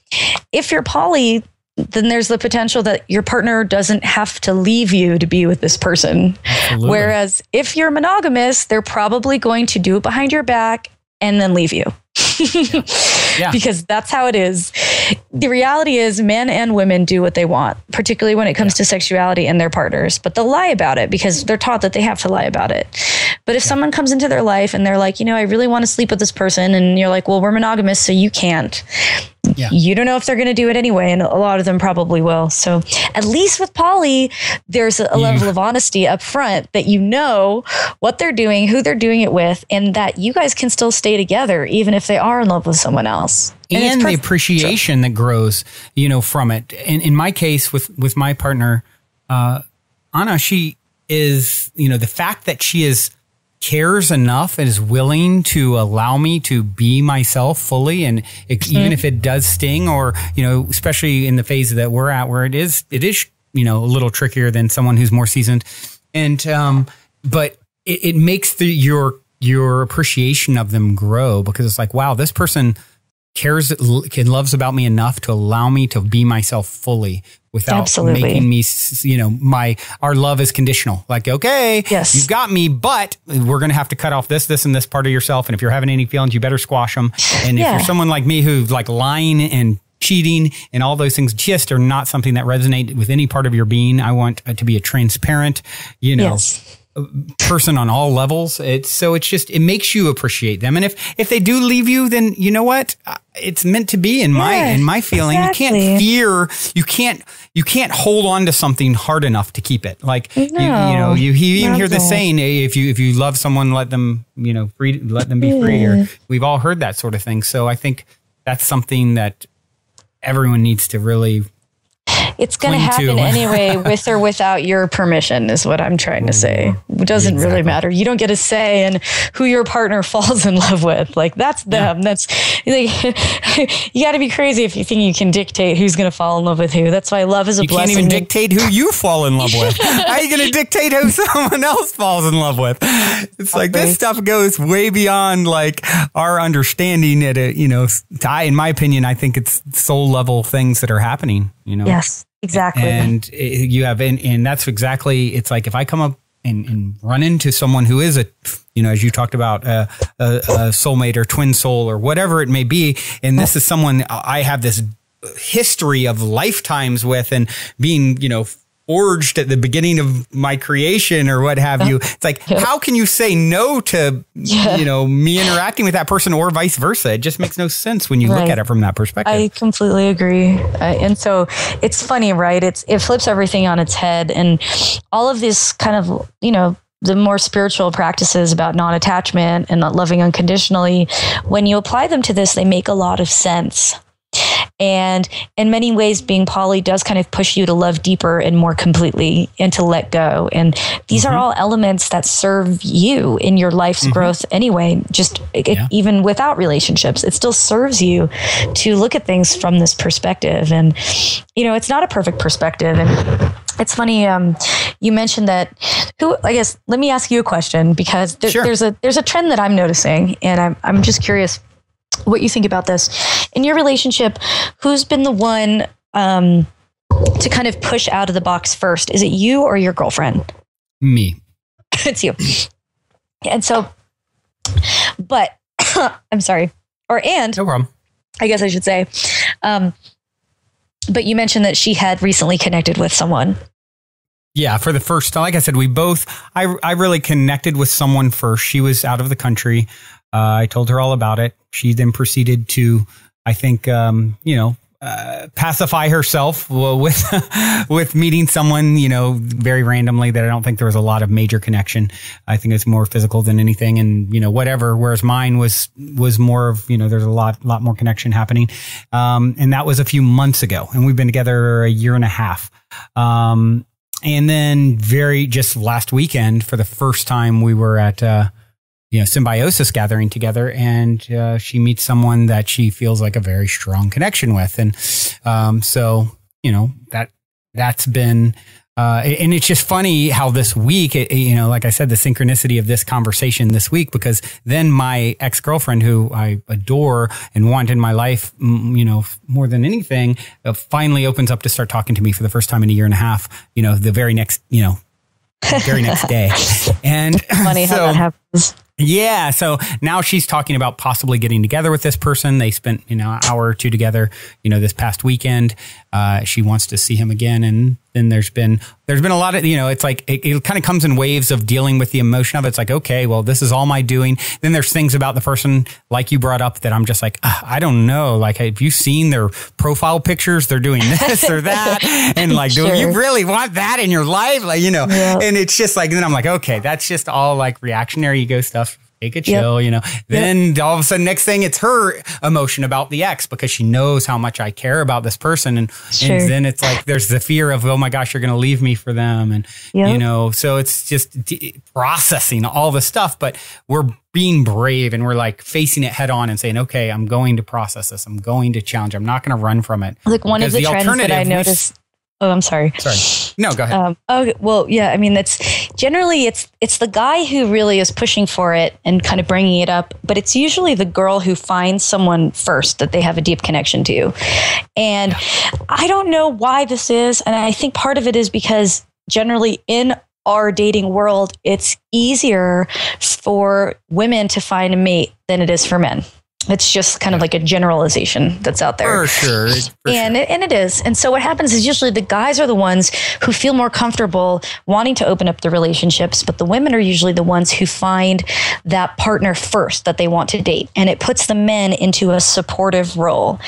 if you're poly, then there's the potential that your partner doesn't have to leave you to be with this person. Absolutely. Whereas if you're monogamous, they're probably going to do it behind your back and then leave you. Because that's how it is. The reality is men and women do what they want, particularly when it comes to sexuality and their partners, but they'll lie about it because they're taught that they have to lie about it. But if someone comes into their life and they're like, I really want to sleep with this person, and you're like, well, we're monogamous, so you can't. Yeah. You don't know if they're going to do it anyway, and a lot of them probably will. So at least with poly, there's a level of honesty up front that you know what they're doing, who they're doing it with, and that you guys can still stay together even if they are in love with someone else.
And the appreciation that grows, from it. In my case with my partner, Anna, she is, the fact that she cares enough and is willing to allow me to be myself fully. And even if it does sting, or, especially in the phase that we're at, where it is, a little trickier than someone who's more seasoned. And, but it makes your appreciation of them grow, because it's like, wow, this person loves about me enough to allow me to be myself fully without making me, our love is conditional. Like, okay, you've got me, but we're going to have to cut off this, and this part of yourself. And if you're having any feelings, you better squash them. And if you're someone like me who's like lying and cheating and all those things just are not something that resonate with any part of your being, I want to be a transparent, person on all levels. It makes you appreciate them. And if they do leave you, then you know what? It's meant to be in my feeling. Exactly. You can't hold on to something hard enough to keep it. Like, you even hear the saying, if you love someone, let them be free. Or we've all heard that sort of thing. So I think that's something that everyone needs to really,
it's going to happen anyway, with or without your permission, is what I'm trying to say. It doesn't really matter. You don't get a say in who your partner falls in love with. Like, that's them. Yeah. That's like, you got to be crazy if you think you can dictate who's going to fall in love with who. That's why love is a blessing. You can't even dictate who you fall in love with.
How are you going to dictate who someone else falls in love with? It's like, this stuff goes way beyond like our understanding. In my opinion, I think it's soul level things that are happening.
Yes, exactly.
And and that's exactly, it's like if I come up and run into someone who is as you talked about, a soulmate or twin soul or whatever it may be, and this is someone I have this history of lifetimes with and being, forged at the beginning of my creation or what have you. It's like, how can you say no to, me interacting with that person or vice versa? It just makes no sense when you look at it from that perspective.
I completely agree. And so it's funny, right? It flips everything on its head, and all of this kind of, the more spiritual practices about non-attachment and not loving unconditionally, when you apply them to this, they make a lot of sense. And in many ways, being poly does kind of push you to love deeper and more completely and to let go. And these are all elements that serve you in your life's growth anyway, even without relationships. It still serves you to look at things from this perspective. And, it's not a perfect perspective. And it's funny, you mentioned that. Let me ask you a question, because there's a trend that I'm noticing, and I'm just curious what you think about this. In your relationship, who's been the one to kind of push out of the box first? Is it you or your girlfriend?
Me.
It's you. And so, but I'm sorry. No
problem.
I guess I should say, but you mentioned that she had recently connected with someone.
Yeah, for the first time. Like I said, I really connected with someone first. She was out of the country. I told her all about it. She then proceeded to, I think, pacify herself with meeting someone, very randomly, that I don't think there was a lot of major connection. I think it's more physical than anything, and, whatever. Whereas mine was more of, there's a lot more connection happening. And that was a few months ago, and we've been together a year and a half. And then just last weekend, for the first time, we were at, symbiosis gathering together, and she meets someone that she feels like a very strong connection with. And that's been, and it's just funny how this week, like I said, the synchronicity of this conversation this week, because then my ex-girlfriend, who I adore and want in my life, more than anything, finally opens up to start talking to me for the first time in a year and a half, the very next day. And
funny how that happens.
Yeah. So now she's talking about possibly getting together with this person. They spent, an hour or two together, this past weekend. She wants to see him again. And then there's been a lot of, it's like, it kind of comes in waves of dealing with the emotion of it. It's like, okay, well, this is all my doing. Then there's things about the person, like you brought up, that I'm just like, I don't know. Like, have you seen their profile pictures? They're doing this or that. And like, do you really want that in your life? Like, and it's just like, then I'm like, okay, that's just all like reactionary ego stuff. Take a chill, Then all of a sudden, next thing, it's her emotion about the ex, because she knows how much I care about this person. And then it's like, there's the fear of, oh my gosh, you're going to leave me for them. And, so it's just processing all the stuff, but we're being brave and we're like facing it head on and saying, okay, I'm going to process this. I'm going to challenge. I'm not going to run from it.
Like one of the trends that I noticed. Oh, I'm sorry.
No, go ahead.
Okay. Well, yeah. I mean, that's generally it's the guy who really is pushing for it and kind of bringing it up, but it's usually the girl who finds someone first that they have a deep connection to. And I don't know why this is. And I think part of it is because generally in our dating world, it's easier for women to find a mate than it is for men. It's just kind of like a generalization that's out there.
For sure.
And it is. And so what happens is usually the guys are the ones who feel more comfortable wanting to open up the relationships, but the women are usually the ones who find that partner first that they want to date. And it puts the men into a supportive role.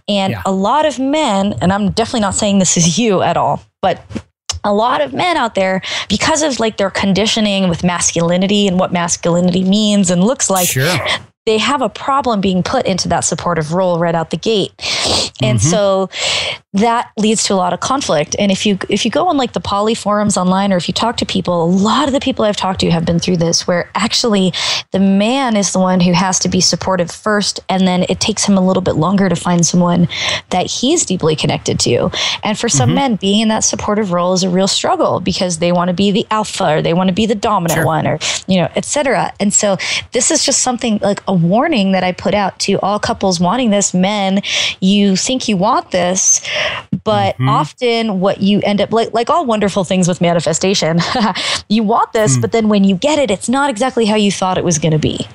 And a lot of men, and I'm definitely not saying this is you at all, but a lot of men out there, because of like their conditioning with masculinity and what masculinity means and looks like, they have a problem being put into that supportive role right out the gate. And so that leads to a lot of conflict. And if you go on like the poly forums online, or if you talk to people, a lot of the people I've talked to have been through this, where actually the man is the one who has to be supportive first. And then it takes him a little bit longer to find someone that he's deeply connected to. And for some men, being in that supportive role is a real struggle because they want to be the alpha, or they want to be the dominant one, or, you know, et cetera. And so this is just something like a warning that I put out to all couples wanting this. Men, you think you want this, but often what you end up like all wonderful things with manifestation, you want this, but then when you get it, it's not exactly how you thought it was going to be.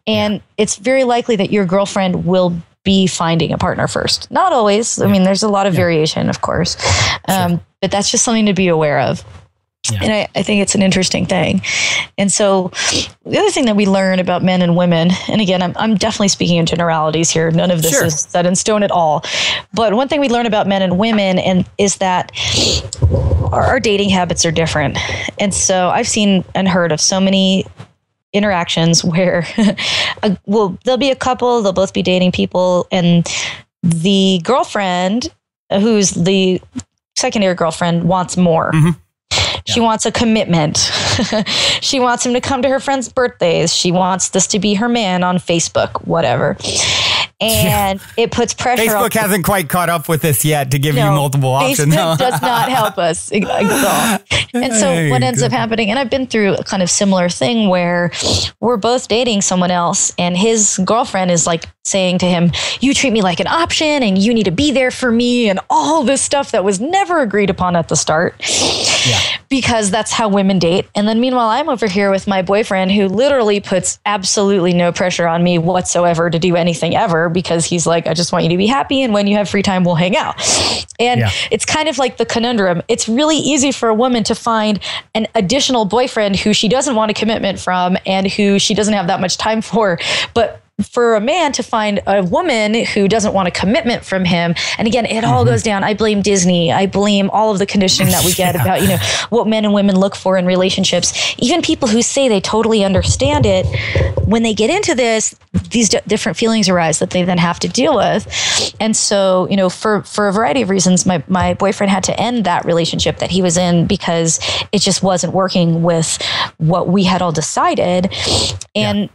And it's very likely that your girlfriend will be finding a partner first. Not always. I mean, there's a lot of variation, of course. But that's just something to be aware of. And I think it's an interesting thing. And so the other thing that we learn about men and women, and again, I'm definitely speaking in generalities here. None of this is set in stone at all. But one thing we learn about men and women is that our dating habits are different. And so I've seen and heard of so many interactions where there'll be a couple, they'll both be dating people, and the girlfriend, who's the secondary girlfriend, wants more. She wants a commitment. She wants him to come to her friends' birthdays. She wants this to be her man on Facebook, whatever. And it puts pressure on...
Facebook hasn't quite caught up with this yet to give you multiple options.
Facebook does not help us at all. And so what ends up happening, and I've been through a kind of similar thing where we're both dating someone else, and his girlfriend is like saying to him, you treat me like an option, and you need to be there for me, and all this stuff that was never agreed upon at the start. Because that's how women date. And then meanwhile, I'm over here with my boyfriend who literally puts absolutely no pressure on me whatsoever to do anything ever, because he's like, I just want you to be happy, and when you have free time, we'll hang out. And it's kind of like the conundrum. It's really easy for a woman to find an additional boyfriend who she doesn't want a commitment from and who she doesn't have that much time for. But for a man to find a woman who doesn't want a commitment from him, and again, it all goes down. I blame Disney. I blame all of the conditioning that we get about, what men and women look for in relationships. Even people who say they totally understand it, when they get into this, these different feelings arise that they then have to deal with. And so, for a variety of reasons, my boyfriend had to end that relationship that he was in because it just wasn't working with what we had all decided. And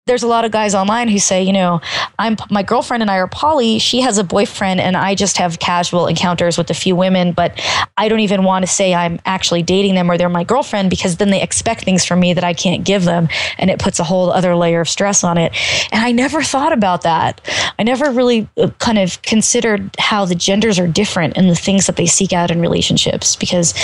there's a lot of guys online who say, my girlfriend and I are poly. She has a boyfriend and I just have casual encounters with a few women, but I don't even want to say I'm actually dating them or they're my girlfriend, because then they expect things from me that I can't give them. And it puts a whole other layer of stress on it. And I never thought about that. I never really kind of considered how the genders are different in the things that they seek out in relationships, because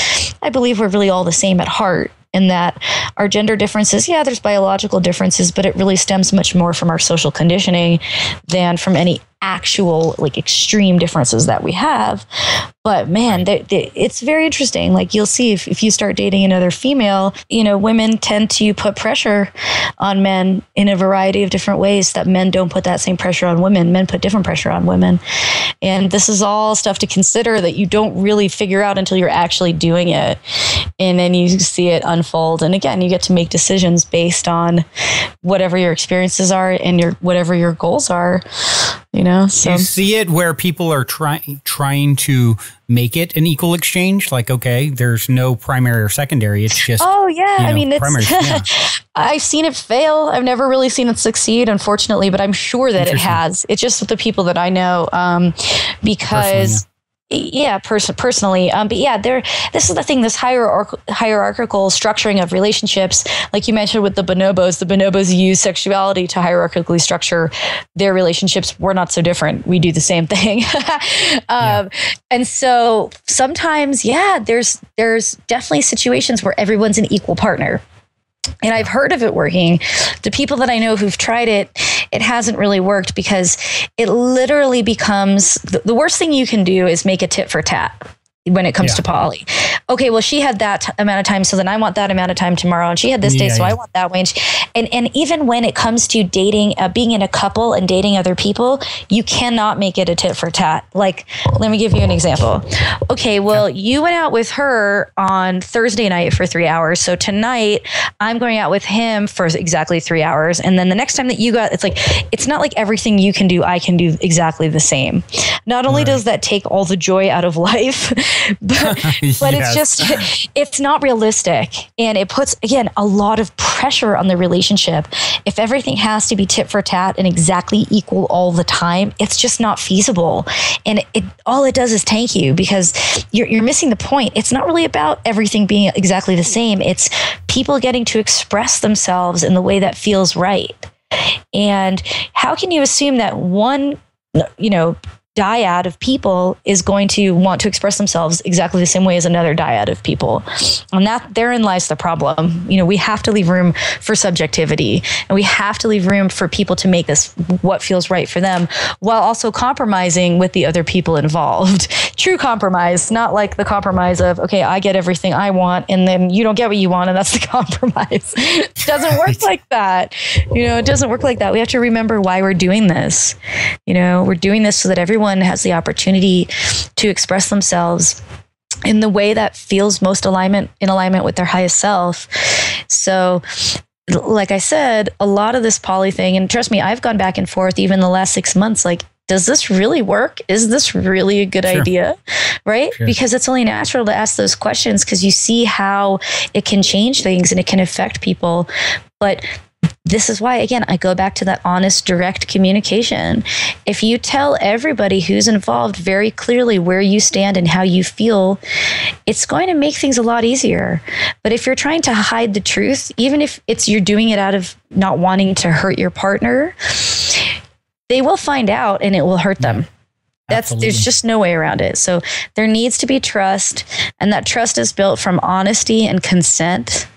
I believe we're really all the same at heart. And that our gender differences, there's biological differences, but it really stems much more from our social conditioning than from any actual extreme differences that we have. But man, it's very interesting. Like you'll see if you start dating another female, women tend to put pressure on men in a variety of different ways that men don't put that same pressure on women. Men put different pressure on women. And this is all stuff to consider that you don't really figure out until you're actually doing it. And then you see it unfold. And again, you get to make decisions based on whatever your experiences are and whatever your goals are. So
you see it where people are trying to make it an equal exchange. Like, okay, there's no primary or secondary. It's just,
primary. I've seen it fail. I've never really seen it succeed, unfortunately, but I'm sure that it has. It's just with the people that I know, because personally. But this is the thing, this hierarchical structuring of relationships, like you mentioned with the bonobos use sexuality to hierarchically structure their relationships. We're not so different. We do the same thing. And so sometimes, there's definitely situations where everyone's an equal partner. And I've heard of it working. The people that I know who've tried it, it hasn't really worked because it literally becomes the worst thing you can do is make a tit for tat when it comes to poly. Okay, well, she had that amount of time, so then I want that amount of time tomorrow, and she had this day, so I want that way. And even when it comes to dating, being in a couple and dating other people, you cannot make it a tit for tat. Like, let me give you an example. Okay, well, you went out with her on Thursday night for 3 hours, so tonight I'm going out with him for exactly 3 hours, and then the next time that you got, it's like, it's not like everything you can do, I can do exactly the same. Not only does that take all the joy out of life, but it's just, it's not realistic. And it puts, again, a lot of pressure on the relationship. If everything has to be tit for tat and exactly equal all the time, it's just not feasible. And all it does is tank you because you're missing the point. It's not really about everything being exactly the same. It's people getting to express themselves in the way that feels right. And how can you assume that one, dyad of people is going to want to express themselves exactly the same way as another dyad of people? And that therein lies the problem. We have to leave room for subjectivity, and we have to leave room for people to make this what feels right for them, while also compromising with the other people involved. True compromise, not like the compromise of, okay, I get everything I want and then you don't get what you want, and that's the compromise. It doesn't work like that. It doesn't work like that. We have to remember why we're doing this. We're doing this so that everyone has the opportunity to express themselves in the way that feels most in alignment with their highest self. So, like I said, a lot of this poly thing, and trust me, I've gone back and forth even the last 6 months, like, does this really work? Is this really a good idea? Right? Sure. Because it's only natural to ask those questions because you see how it can change things and it can affect people. But this is why, again, I go back to that honest, direct communication. If you tell everybody who's involved very clearly where you stand and how you feel, it's going to make things a lot easier. But if you're trying to hide the truth, even if you're doing it out of not wanting to hurt your partner, they will find out and it will hurt them. There's just no way around it. So there needs to be trust, and that trust is built from honesty and consent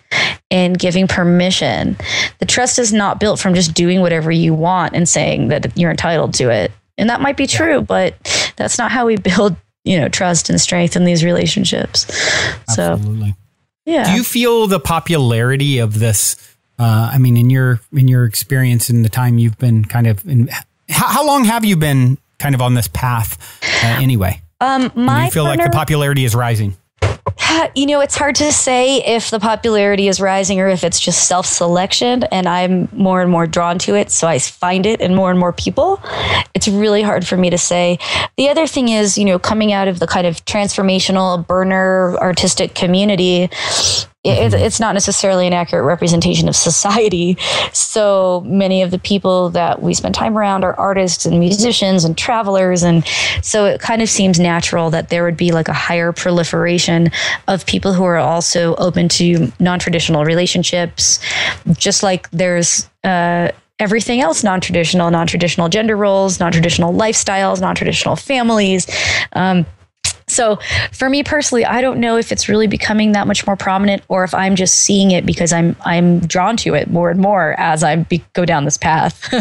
and giving permission. The trust is not built from just doing whatever you want and saying that you're entitled to it. And that might be true, but that's not how we build, trust and strength in these relationships.
Absolutely.
So, yeah.
Do you feel the popularity of this? In your experience in the time you've been kind of in, how long have you been kind of on this path anyway? Do you feel like the popularity is rising?
It's hard to say if the popularity is rising or if it's just self-selection, and I'm more and more drawn to it, so I find it in more and more people. It's really hard for me to say. The other thing is, coming out of the kind of transformational burner artistic community, it's not necessarily an accurate representation of society. So many of the people that we spend time around are artists and musicians and travelers. And so it kind of seems natural that there would be like a higher proliferation of people who are also open to non-traditional relationships, just like there's everything else non-traditional gender roles, non-traditional lifestyles, non-traditional families. So for me personally, I don't know if it's really becoming that much more prominent or if I'm just seeing it because I'm drawn to it more and more as I go down this path.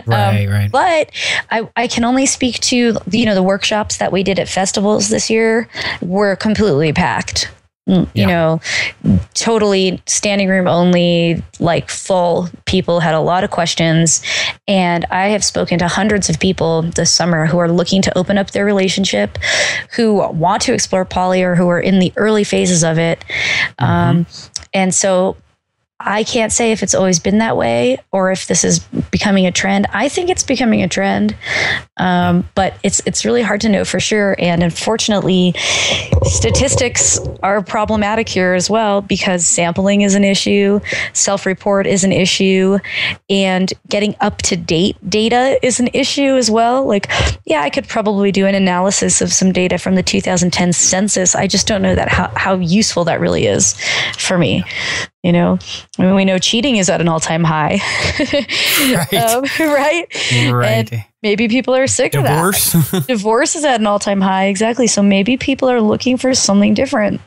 Right.
But I can only speak to, the workshops that we did at festivals this year were completely packed. Totally standing room only, like full. People had a lot of questions. And I have spoken to hundreds of people this summer who are looking to open up their relationship, who want to explore poly or who are in the early phases of it. And so I can't say if it's always been that way or if this is becoming a trend. I think it's becoming a trend, but it's really hard to know for sure. And unfortunately, statistics are problematic here as well because sampling is an issue, self-report is an issue, and getting up-to-date data is an issue as well. Like, I could probably do an analysis of some data from the 2010 census. I just don't know that how useful that really is for me. We know cheating is at an all-time high. Right. And maybe people are sick of that. Divorce is at an all-time high. Exactly. So maybe people are looking for something different.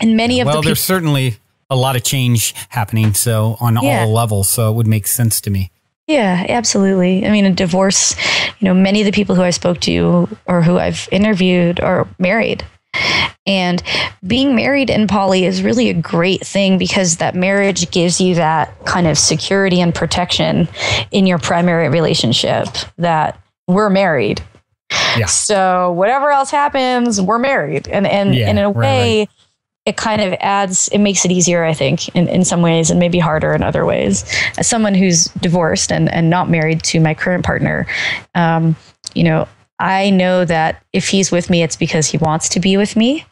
And many of the people,
there's certainly a lot of change happening. So on all levels. So it would make sense to me.
Yeah, absolutely. I mean, a divorce, many of the people who I spoke to or who I've interviewed are married. And being married in poly is really a great thing because that marriage gives you that kind of security and protection in your primary relationship that we're married. Yeah. So whatever else happens, we're married. And in a way, it kind of it makes it easier, I think, in some ways and maybe harder in other ways. As someone who's divorced and not married to my current partner, I know that if he's with me, it's because he wants to be with me.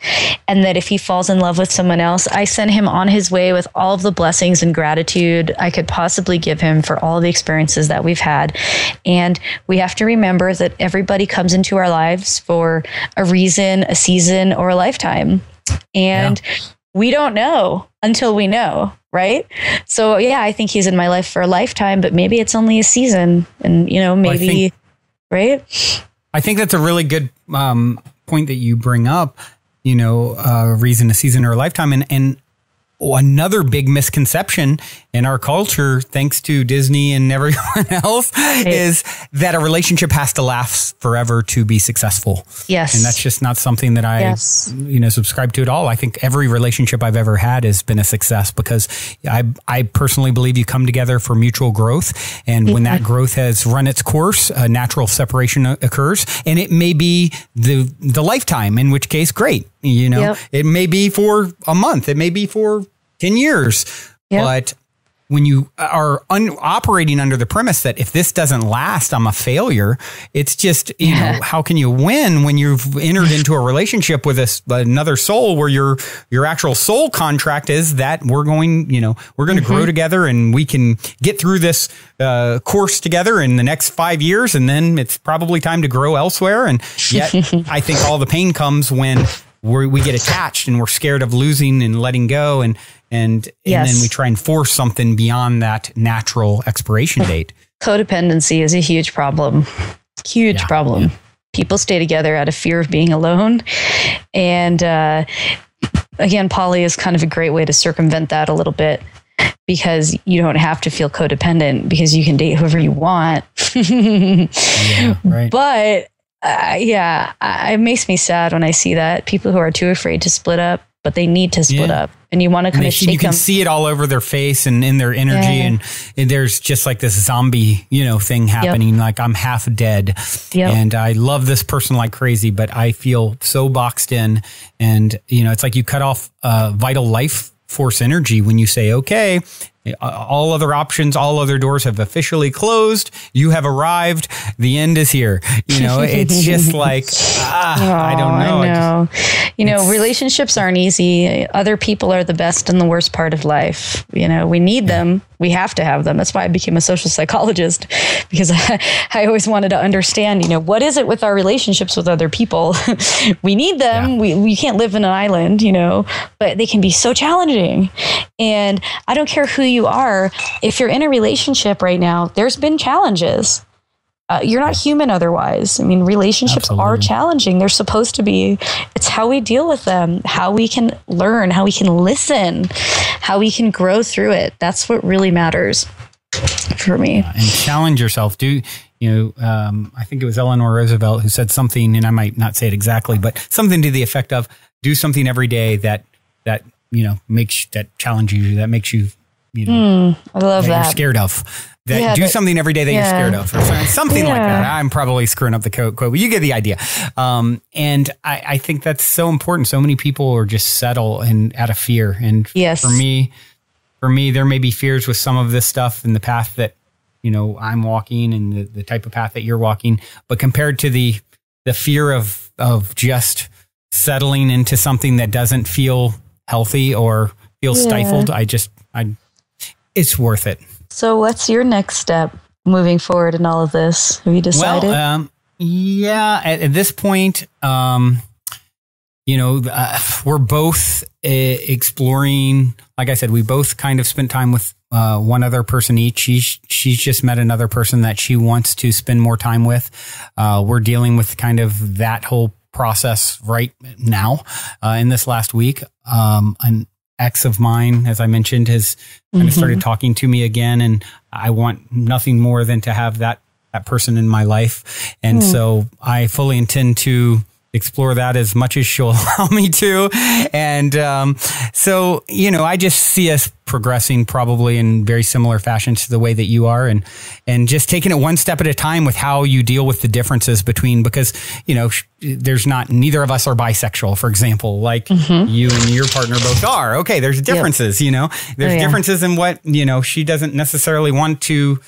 And that if he falls in love with someone else, I send him on his way with all of the blessings and gratitude I could possibly give him for all the experiences that we've had. And we have to remember that everybody comes into our lives for a reason, a season, or a lifetime. And we don't know until we know, right? So I think he's in my life for a lifetime, but maybe it's only a season and, maybe, right?
I think that's a really good point that you bring up, a reason, a season, or a lifetime. And another big misconception in our culture, thanks to Disney and everyone else, is that a relationship has to last forever to be successful. Yes. And that's just not something that I, subscribe to at all. I think every relationship I've ever had has been a success because I personally believe you come together for mutual growth. And when that growth has run its course, a natural separation occurs. And it may be the lifetime, in which case, great. It may be for a month. It may be for 10 years. But when you are operating under the premise that if this doesn't last, I'm a failure, it's just, how can you win when you've entered into a relationship with another soul where your actual soul contract is that we're going to grow together and we can get through this course together in the next 5 years. And then it's probably time to grow elsewhere. And yet I think all the pain comes when we get attached and we're scared of losing and letting go. And then we try and force something beyond that natural expiration date.
Codependency is a huge problem. Huge problem. Yeah. People stay together out of fear of being alone. And again, poly is kind of a great way to circumvent that a little bit because you don't have to feel codependent because you can date whoever you want. But it makes me sad when I see that people who are too afraid to split up, but they need to split up, and you want to kind of shake them. You can
see it all over their face and in their energy, and there's just like this zombie, thing happening. Like I'm half dead, and I love this person like crazy, but I feel so boxed in, and it's like you cut off vital life force energy when you say, okay, all other options, all other doors have officially closed. You have arrived. The end is here. It's just like, I don't know.
I know. Relationships aren't easy. Other people are the best and the worst part of life. We need them. We have to have them. That's why I became a social psychologist, because I always wanted to understand, what is it with our relationships with other people? We need them. We can't live in an island, but they can be so challenging. And I don't care who you are. If you're in a relationship right now, there's been challenges. You're not human otherwise. I mean, relationships are challenging. They're supposed to be. It's how we deal with them, how we can learn, how we can listen, how we can grow through it. That's what really matters for me.
And challenge yourself. I think it was Eleanor Roosevelt who said something, and I might not say it exactly, but something to the effect of do something every day that challenges you, that makes you,
I love that.
You're scared of. Do something every day that you're scared of, or something like that. I'm probably screwing up the quote, but you get the idea. And I think that's so important. So many people are just settle and out of fear. And for me, there may be fears with some of this stuff in the path that, I'm walking and the type of path that you're walking. But compared to the fear of just settling into something that doesn't feel healthy or feel stifled, it's worth it.
So what's your next step moving forward in all of this? Have you decided?
Well, at this point, we're both exploring. Like I said, we both kind of spent time with one other person each. She's just met another person that she wants to spend more time with. We're dealing with kind of that whole process right now in this last week. And ex of mine, as I mentioned, has kind of started talking to me again, and I want nothing more than to have that person in my life. And so I fully intend to explore that as much as she'll allow me to. And so, I just see us progressing probably in very similar fashions to the way that you are, and just taking it one step at a time with how you deal with the differences between, because, neither of us are bisexual, for example, like you and your partner both are. Okay, there's differences, there's differences in what, she doesn't necessarily want to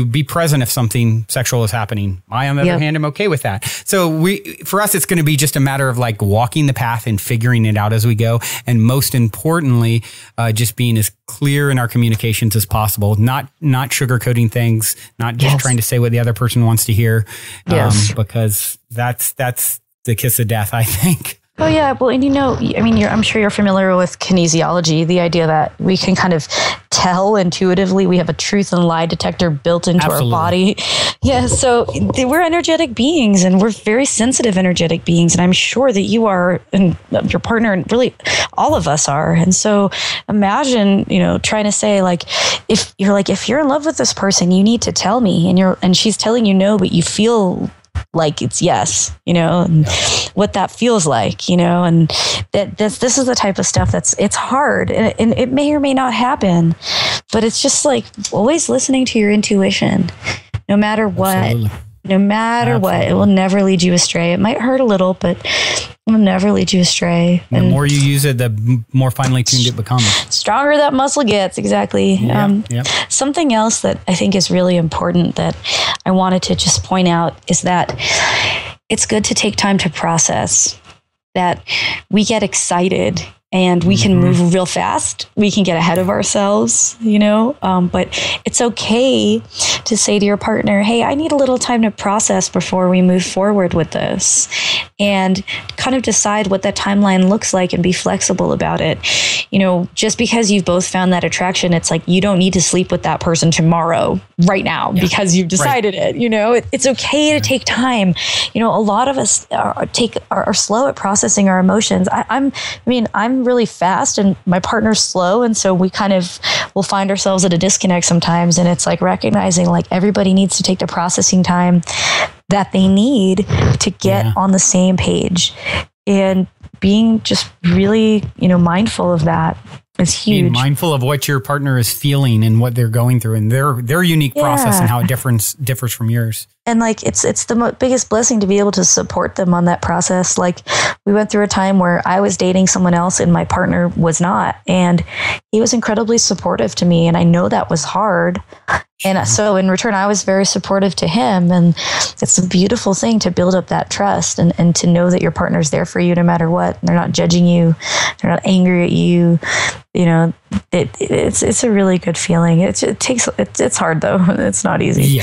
be present if something sexual is happening. I, on the other hand, am okay with that. So for us, it's going to be just a matter of like walking the path and figuring it out as we go. And most importantly, just being as clear in our communications as possible, not sugarcoating things, not just trying to say what the other person wants to hear. Because that's the kiss of death, I think.
Oh, yeah. Well, and I'm sure you're familiar with kinesiology, the idea that we can kind of tell intuitively. We have a truth and lie detector built into our body. Yeah. So we're energetic beings, and we're very sensitive energetic beings. And I'm sure that you are, and your partner, and really all of us are. And so imagine, trying to say like, if you're in love with this person, you need to tell me, and she's telling you no, but you feel like it's yes, and what that feels like, and that this is the type of stuff it's hard, and it may or may not happen, but it's just like always listening to your intuition, no matter what. Absolutely. No matter what, it will never lead you astray. It might hurt a little, but it will never lead you astray.
The more you use it, the more finely tuned it becomes.
Stronger that muscle gets, exactly. Something else that I think is really important that I wanted to just point out is that it's good to take time to process. That we get excited and we can move real fast. We can get ahead of ourselves, but it's okay to say to your partner, hey, I need a little time to process before we move forward with this, and kind of decide what that timeline looks like and be flexible about it. Just because you've both found that attraction, it's like, you don't need to sleep with that person tomorrow, right now, because you've decided it. It's okay to take time. A lot of us are slow at processing our emotions. I'm really fast, and my partner's slow, and so we kind of will find ourselves at a disconnect sometimes. And it's like recognizing like everybody needs to take the processing time that they need to get on the same page, and being just really mindful of that is huge.
Being mindful of what your partner is feeling and what they're going through, and their unique process and how it differs from yours.
And like, it's the biggest blessing to be able to support them on that process. Like, we went through a time where I was dating someone else and my partner was not, and he was incredibly supportive to me. And I know that was hard. And so in return, I was very supportive to him. And it's a beautiful thing to build up that trust and to know that your partner's there for you no matter what. They're not judging you. They're not angry at you. It's a really good feeling. It's hard though. It's not easy.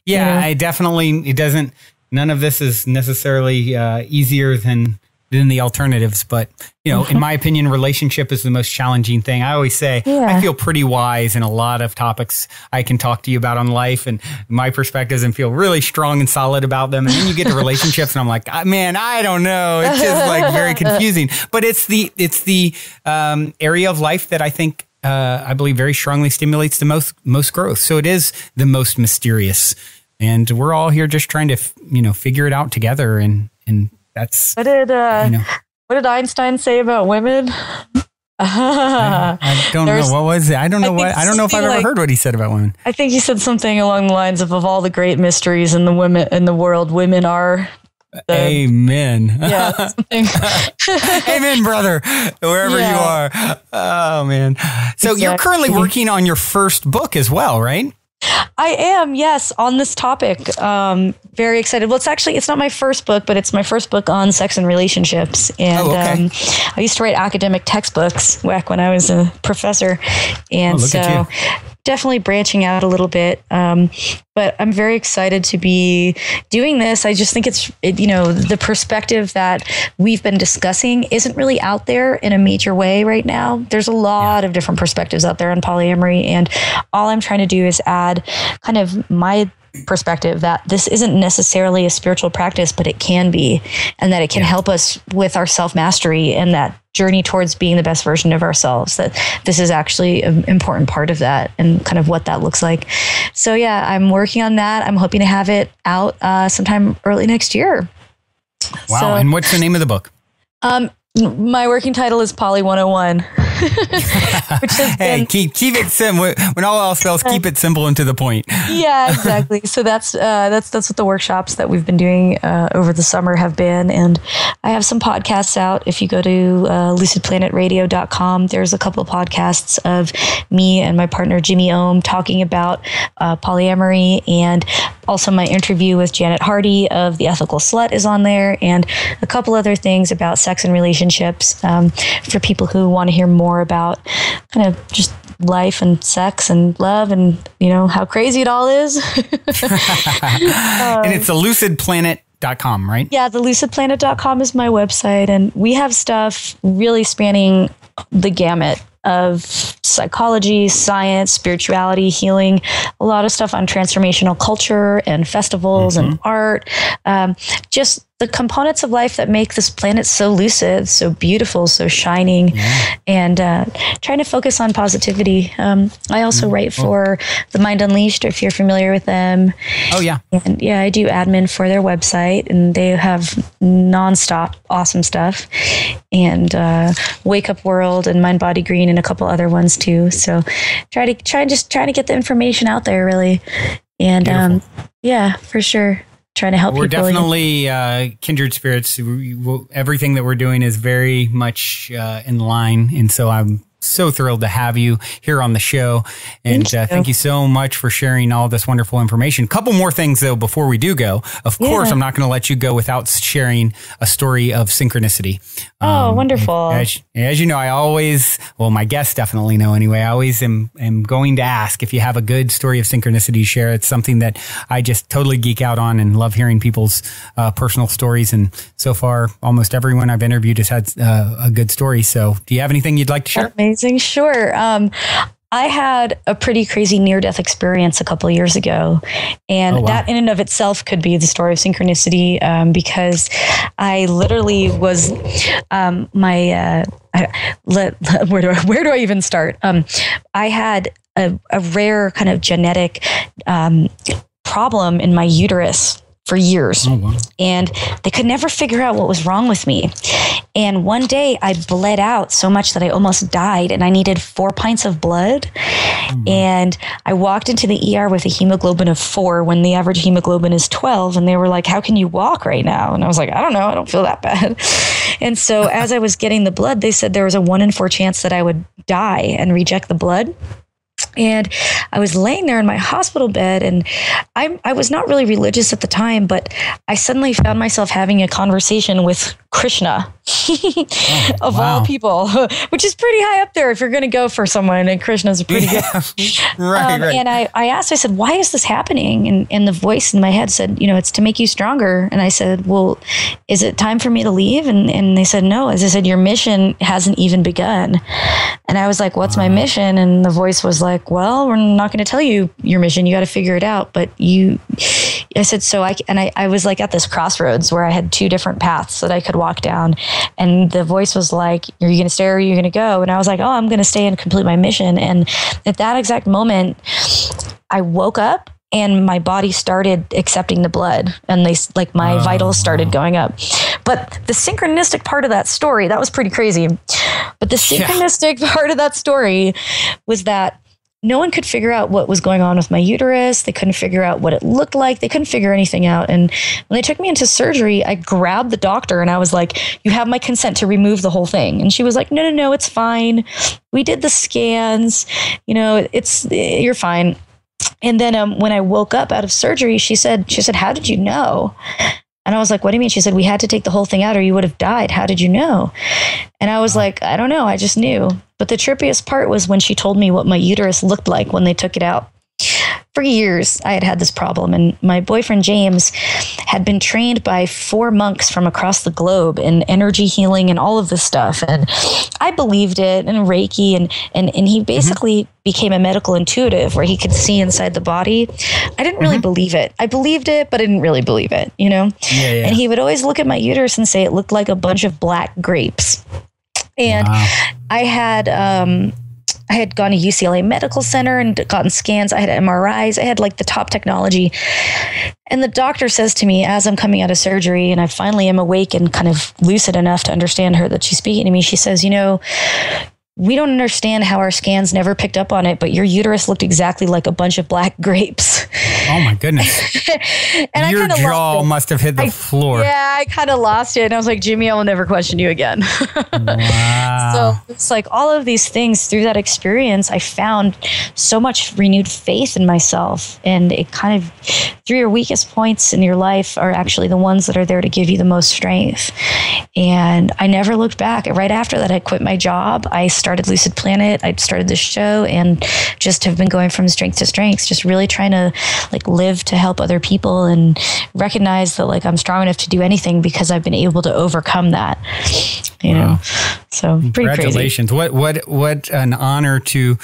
Yeah, it doesn't, none of this is necessarily easier than the alternatives. But, in my opinion, relationship is the most challenging thing. I always say, I feel pretty wise in a lot of topics I can talk to you about on life and my perspectives, and feel really strong and solid about them. And then you get to relationships and I'm like, man, I don't know. It's just like very confusing. But it's the area of life that I think, I believe very strongly stimulates the most growth. So it is the most mysterious. And we're all here just trying to, figure it out together. And that's,
what did Einstein say about women?
I don't know. What was it? I don't know if I've ever heard what he said about women.
I think he said something along the lines of all the great mysteries in the world, women are.
Amen.
Yeah.
Amen, brother. Wherever you are. Oh man. So you're currently working on your first book as well, right?
I am, yes, on this topic. Very excited. Well, it's not my first book, but it's my first book on sex and relationships. And I used to write academic textbooks back when I was a professor. And so definitely branching out a little bit. But I'm very excited to be doing this. I just think the perspective that we've been discussing isn't really out there in a major way right now. There's a lot of different perspectives out there on polyamory. And all I'm trying to do is add kind of my perspective that this isn't necessarily a spiritual practice, but it can be, and that it can help us with our self-mastery, and that journey towards being the best version of ourselves, that this is actually an important part of that and kind of what that looks like. So yeah, I'm working on that. I'm hoping to have it out sometime early next year.
Wow.
So,
and what's the name of the book?
My working title is Poly 101. Which has been,
keep it simple. When all else fails, keep it simple and to the point.
Yeah, exactly. So that's what the workshops that we've been doing over the summer have been. And I have some podcasts out. If you go to lucidplanetradio.com, there's a couple of podcasts of me and my partner Jimmy Ohm talking about polyamory, and also my interview with Janet Hardy of The Ethical Slut is on there, and a couple other things about sex and relationships for people who want to hear more about kind of just life and sex and love and, how crazy it all is.
And it's lucidplanet.com, right?
Yeah, lucidplanet.com is my website. And we have stuff really spanning the gamut of psychology, science, spirituality, healing, a lot of stuff on transformational culture and festivals and art, just the components of life that make this planet so lucid, so beautiful, so shining, and trying to focus on positivity. I also write for The Mind Unleashed, if you're familiar with them.
Oh, yeah.
And yeah, I do admin for their website, and they have nonstop awesome stuff. And Wake Up World and Mind Body Green and a couple other ones too. So trying to get the information out there, really. And yeah, for sure. Trying to help
We're
people.
Definitely kindred spirits. Everything that we're doing is very much in line. And so I'm so thrilled to have you here on the show. And thank you so much for sharing all this wonderful information. Couple more things, though, before we do go. Of course, I'm not going to let you go without sharing a story of synchronicity.
Oh, wonderful.
As you know, I always, my guests definitely know anyway, I always am going to ask if you have a good story of synchronicity to share. It's something that I just totally geek out on and love hearing people's personal stories. And so far, almost everyone I've interviewed has had a good story. So do you have anything you'd like to share?
Amazing. Sure. I had a pretty crazy near-death experience a couple of years ago, and that in and of itself could be the story of synchronicity, because I literally was where do I even start? I had a rare kind of genetic problem in my uterus for years. Oh, wow. And they could never figure out what was wrong with me. And one day I bled out so much that I almost died, and I needed 4 pints of blood. And I walked into the ER with a hemoglobin of 4 when the average hemoglobin is 12. And they were like, "How can you walk right now?" And I was like, "I don't know. I don't feel that bad." And so as I was getting the blood, they said there was a 1 in 4 chance that I would die and reject the blood. And I was laying there in my hospital bed, and I was not really religious at the time, but I suddenly found myself having a conversation with Krishna, of all people, which is pretty high up there if you're going to go for someone, and Krishna's pretty good. Right. And I asked, I said, "Why is this happening?" And the voice in my head said, "It's to make you stronger." And I said, "Well, is it time for me to leave?" And they said, "No." As I said, "Your mission hasn't even begun." And I was like, "What's my mission?" And the voice was like, "Well, we're not going to tell you your mission. You got to figure it out." But I said, I was like at this crossroads where I had 2 different paths that I could walk down. And the voice was like, "Are you going to stay or are you going to go?" And I was like, "Oh, I'm going to stay and complete my mission." And at that exact moment, I woke up and my body started accepting the blood, and my vitals started going up. But the synchronistic part of that story, that was pretty crazy. But the synchronistic part of that story was that no one could figure out what was going on with my uterus. They couldn't figure out what it looked like. They couldn't figure anything out. And when they took me into surgery, I grabbed the doctor and I was like, "You have my consent to remove the whole thing." And she was like, No, it's fine. We did the scans. You're fine. And then when I woke up out of surgery, she said, "How did you know?" And I was like, "What do you mean?" She said, "We had to take the whole thing out or you would have died. How did you know?" And I was like, "I don't know. I just knew." But the trippiest part was when she told me what my uterus looked like when they took it out. For years, I had this problem, and my boyfriend, James, had been trained by 4 monks from across the globe in energy healing and all of this stuff. And I believed it, and Reiki, and he basically became a medical intuitive where he could see inside the body. I didn't really believe it. I believed it, but I didn't really believe it, And he would always look at my uterus and say it looked like a bunch of black grapes. And I had gone to UCLA Medical Center and gotten scans. I had MRIs. I had like the top technology. And the doctor says to me as I'm coming out of surgery, and I finally am awake and kind of lucid enough to understand her, that she's speaking to me. She says, we don't understand how our scans never picked up on it, but your uterus looked exactly like a bunch of black grapes.
Oh my goodness.
And
your jaw must have hit the floor.
Yeah, I kind of lost it. And I was like, Jimmy, I will never question you again.
Wow.
So it's like all of these things through that experience, I found so much renewed faith in myself. And it kind of, through your weakest points in your life are actually the ones that are there to give you the most strength. And I never looked back. Right after that, I quit my job. I started Lucid Planet. I started this show and just have been going from strength to strength, just really trying to like live to help other people and recognize that like I'm strong enough to do anything because I've been able to overcome that, you know? So pretty
congratulations.
Crazy.
What an honor to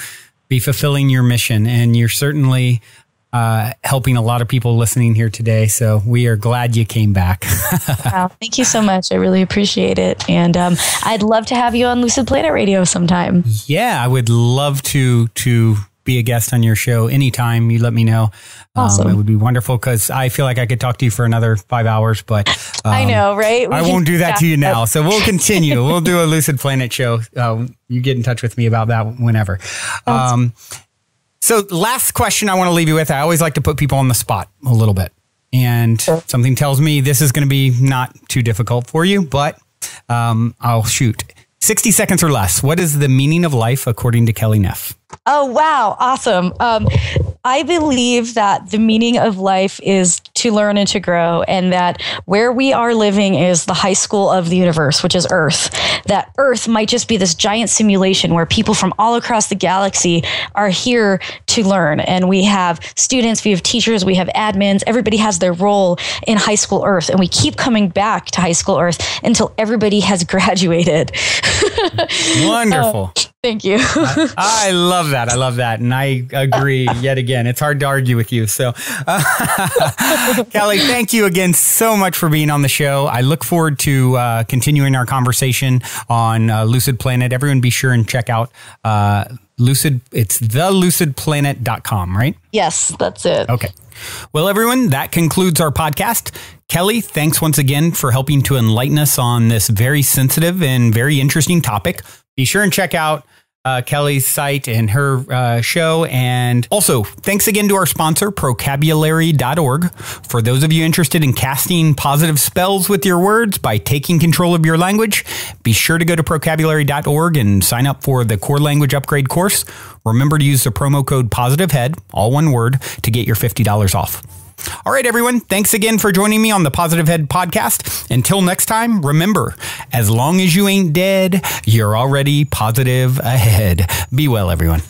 be fulfilling your mission. And you're certainly helping a lot of people listening here today. So we are glad you came back.
Wow, thank you so much. I really appreciate it. And I'd love to have you on Lucid Planet Radio sometime.
Yeah, I would love to be a guest on your show anytime. You let me know.
Awesome.
It would be wonderful because I feel like I could talk to you for another 5 hours, but
I know, right?
I won't do that to you now. So we'll continue. We'll do a Lucid Planet show. You get in touch with me about that whenever. So last question I want to leave you with. I always like to put people on the spot a little bit. And something tells me this is going to be not too difficult for you, but I'll shoot. 60 seconds or less. What is the meaning of life according to Kelly Neff?
Oh, wow. Awesome. I believe that the meaning of life is to learn and to grow, and that where we are living is the high school of the universe, which is Earth. That Earth might just be this giant simulation where people from all across the galaxy are here to learn. And we have students, we have teachers, we have admins. Everybody has their role in high school Earth. And we keep coming back to high school Earth until everybody has graduated.
Wonderful.
Thank you.
I love that. I love that. And I agree yet again. It's hard to argue with you. So, Kelly, thank you again so much for being on the show. I look forward to continuing our conversation on Lucid Planet. Everyone be sure and check out Lucid. It's thelucidplanet.com, right?
Yes, that's it.
Okay. Well, everyone, that concludes our podcast. Kelly, thanks once again for helping to enlighten us on this very sensitive and very interesting topic. Be sure and check out Kelly's site and her show. And also, thanks again to our sponsor, Procabulary.org. For those of you interested in casting positive spells with your words by taking control of your language, be sure to go to Procabulary.org and sign up for the Core Language Upgrade course. Remember to use the promo code POSITIVEHEAD, all one word, to get your $50 off. All right, everyone. Thanks again for joining me on the Positive Head podcast. Until next time, remember, as long as you ain't dead, you're already positive ahead. Be well, everyone.